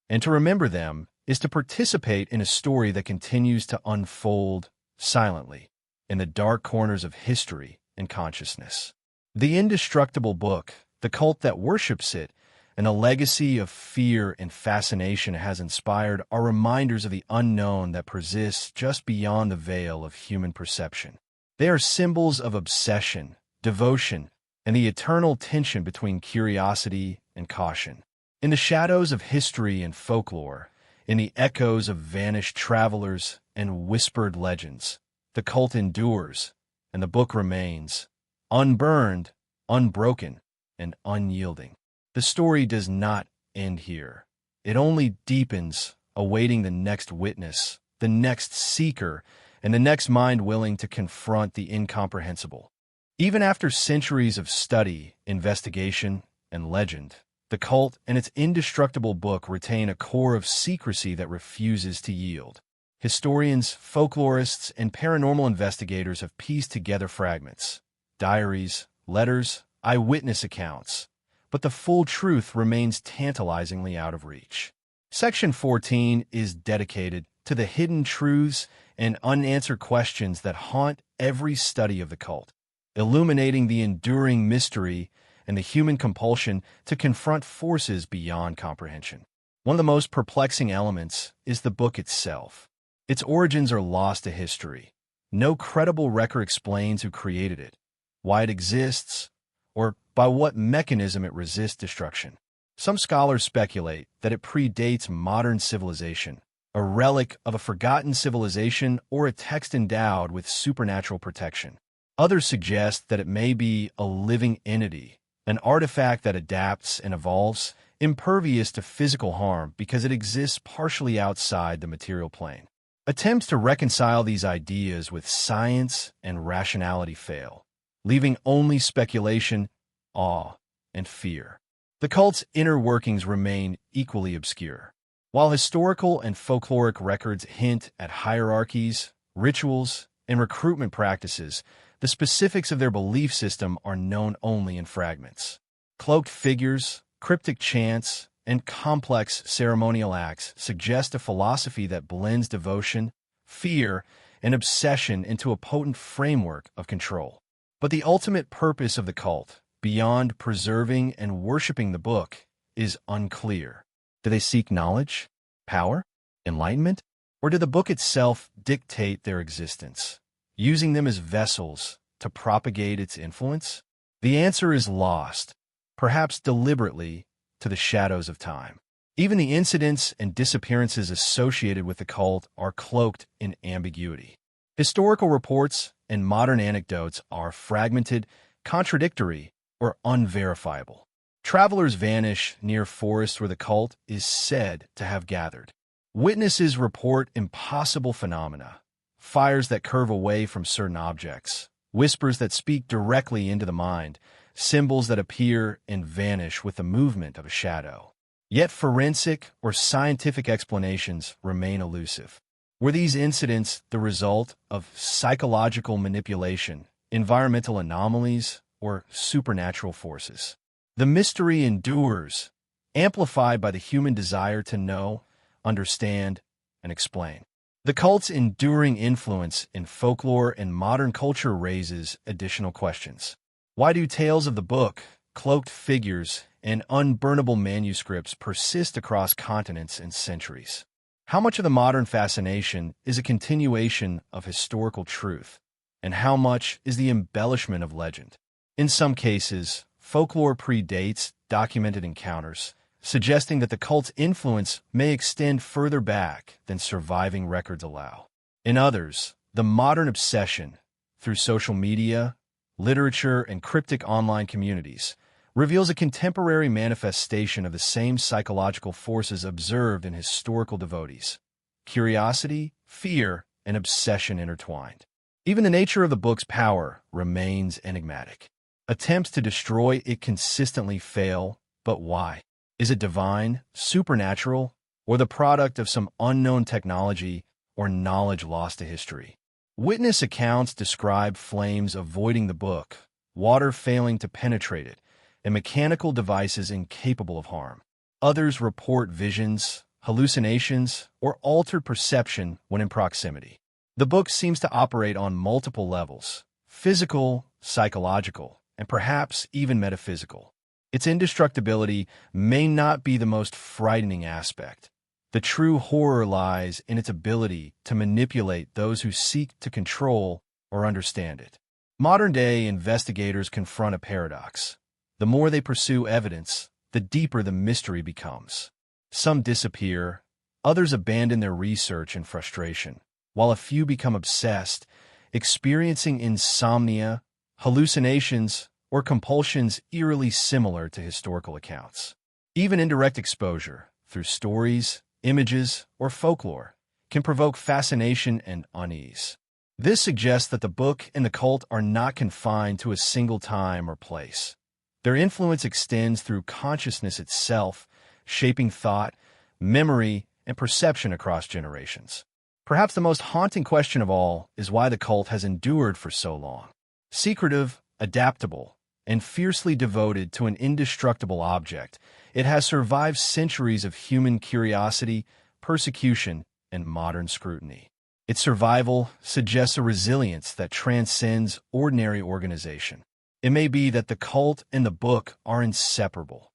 And to remember them is to participate in a story that continues to unfold silently in the dark corners of history and consciousness. The indestructible book, the cult that worships it, and a legacy of fear and fascination it has inspired are reminders of the unknown that persists just beyond the veil of human perception. They are symbols of obsession, devotion, and the eternal tension between curiosity and caution. In the shadows of history and folklore, in the echoes of vanished travelers and whispered legends, the cult endures, and the book remains, unburned, unbroken, and unyielding. The story does not end here. It only deepens, awaiting the next witness, the next seeker, and the next mind willing to confront the incomprehensible. Even after centuries of study, investigation, and legend, the cult and its indestructible book retain a core of secrecy that refuses to yield. Historians, folklorists, and paranormal investigators have pieced together fragments, diaries, letters, eyewitness accounts, but the full truth remains tantalizingly out of reach. Section 14 is dedicated to the hidden truths and unanswered questions that haunt every study of the cult, illuminating the enduring mystery and the human compulsion to confront forces beyond comprehension. One of the most perplexing elements is the book itself. Its origins are lost to history. No credible record explains who created it, why it exists, or by what mechanism it resists destruction. Some scholars speculate that it predates modern civilization, a relic of a forgotten civilization or a text endowed with supernatural protection. Others suggest that it may be a living entity, an artifact that adapts and evolves, impervious to physical harm because it exists partially outside the material plane. Attempts to reconcile these ideas with science and rationality fail, leaving only speculation, awe, and fear. The cult's inner workings remain equally obscure. While historical and folkloric records hint at hierarchies, rituals, and recruitment practices, the specifics of their belief system are known only in fragments. Cloaked figures, cryptic chants, and complex ceremonial acts suggest a philosophy that blends devotion, fear, and obsession into a potent framework of control. But the ultimate purpose of the cult, beyond preserving and worshiping the book, is unclear. Do they seek knowledge, power, enlightenment, or did the book itself dictate their existence, using them as vessels to propagate its influence? The answer is lost, perhaps deliberately, to the shadows of time. Even the incidents and disappearances associated with the cult are cloaked in ambiguity. Historical reports and modern anecdotes are fragmented, contradictory, or unverifiable. Travelers vanish near forests where the cult is said to have gathered. Witnesses report impossible phenomena, fires that curve away from certain objects, whispers that speak directly into the mind, symbols that appear and vanish with the movement of a shadow. Yet forensic or scientific explanations remain elusive. Were these incidents the result of psychological manipulation, environmental anomalies, or supernatural forces? The mystery endures, amplified by the human desire to know, understand, and explain. The cult's enduring influence in folklore and modern culture raises additional questions. Why do tales of the book, cloaked figures, and unburnable manuscripts persist across continents and centuries? How much of the modern fascination is a continuation of historical truth, and how much is the embellishment of legend? In some cases, folklore predates documented encounters, suggesting that the cult's influence may extend further back than surviving records allow. In others, the modern obsession, through social media, literature, and cryptic online communities, reveals a contemporary manifestation of the same psychological forces observed in historical devotees: curiosity, fear, and obsession intertwined. Even the nature of the book's power remains enigmatic. Attempts to destroy it consistently fail, but why? Is it divine, supernatural, or the product of some unknown technology or knowledge lost to history? Witness accounts describe flames avoiding the book, water failing to penetrate it, and mechanical devices incapable of harm. Others report visions, hallucinations, or altered perception when in proximity. The book seems to operate on multiple levels: physical, psychological, and perhaps even metaphysical. Its indestructibility may not be the most frightening aspect. The true horror lies in its ability to manipulate those who seek to control or understand it. Modern-day investigators confront a paradox. The more they pursue evidence, the deeper the mystery becomes. Some disappear, others abandon their research in frustration, while a few become obsessed, experiencing insomnia, hallucinations, or compulsions eerily similar to historical accounts. Even indirect exposure, through stories, images, or folklore, can provoke fascination and unease. This suggests that the book and the cult are not confined to a single time or place. Their influence extends through consciousness itself, shaping thought, memory, and perception across generations. Perhaps the most haunting question of all is why the cult has endured for so long. Secretive, adaptable, and fiercely devoted to an indestructible object, it has survived centuries of human curiosity, persecution, and modern scrutiny. Its survival suggests a resilience that transcends ordinary organization. It may be that the cult and the book are inseparable.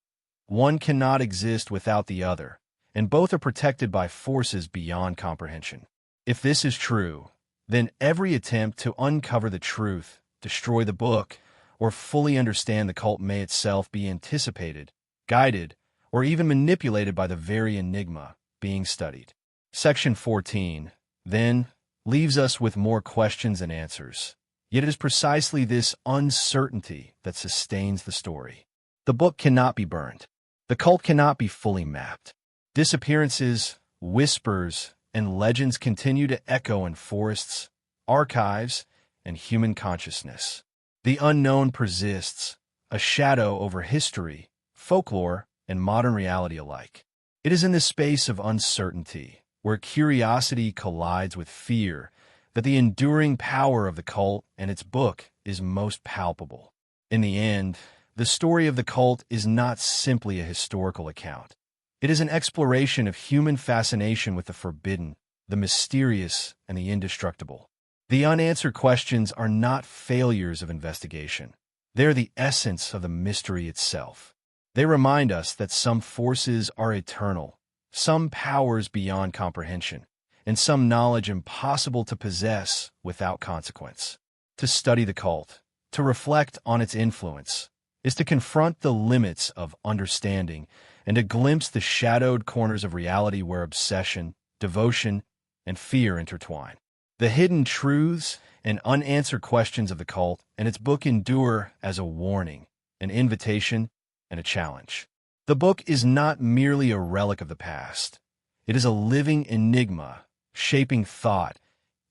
One cannot exist without the other, and both are protected by forces beyond comprehension. If this is true, then every attempt to uncover the truth, destroy the book, or fully understand the cult may itself be anticipated, guided, or even manipulated by the very enigma being studied. Section 14, then, leaves us with more questions than answers. Yet it is precisely this uncertainty that sustains the story. The book cannot be burned. The cult cannot be fully mapped. Disappearances, whispers, and legends continue to echo in forests, archives, and human consciousness. The unknown persists, a shadow over history, folklore, and modern reality alike. It is in this space of uncertainty, where curiosity collides with fear, that the enduring power of the cult and its book is most palpable. In the end, the story of the cult is not simply a historical account. It is an exploration of human fascination with the forbidden, the mysterious, and the indestructible. The unanswered questions are not failures of investigation. They are the essence of the mystery itself. They remind us that some forces are eternal, some powers beyond comprehension, and some knowledge impossible to possess without consequence. To study the cult, to reflect on its influence, is to confront the limits of understanding and to glimpse the shadowed corners of reality where obsession, devotion, and fear intertwine. The hidden truths and unanswered questions of the cult and its book endure as a warning, an invitation, and a challenge. The book is not merely a relic of the past. It is a living enigma, shaping thought,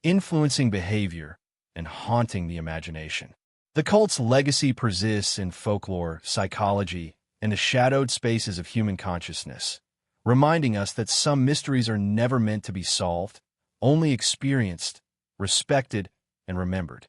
influencing behavior, and haunting the imagination. The cult's legacy persists in folklore, psychology, and the shadowed spaces of human consciousness, reminding us that some mysteries are never meant to be solved, only experienced, respected, and remembered.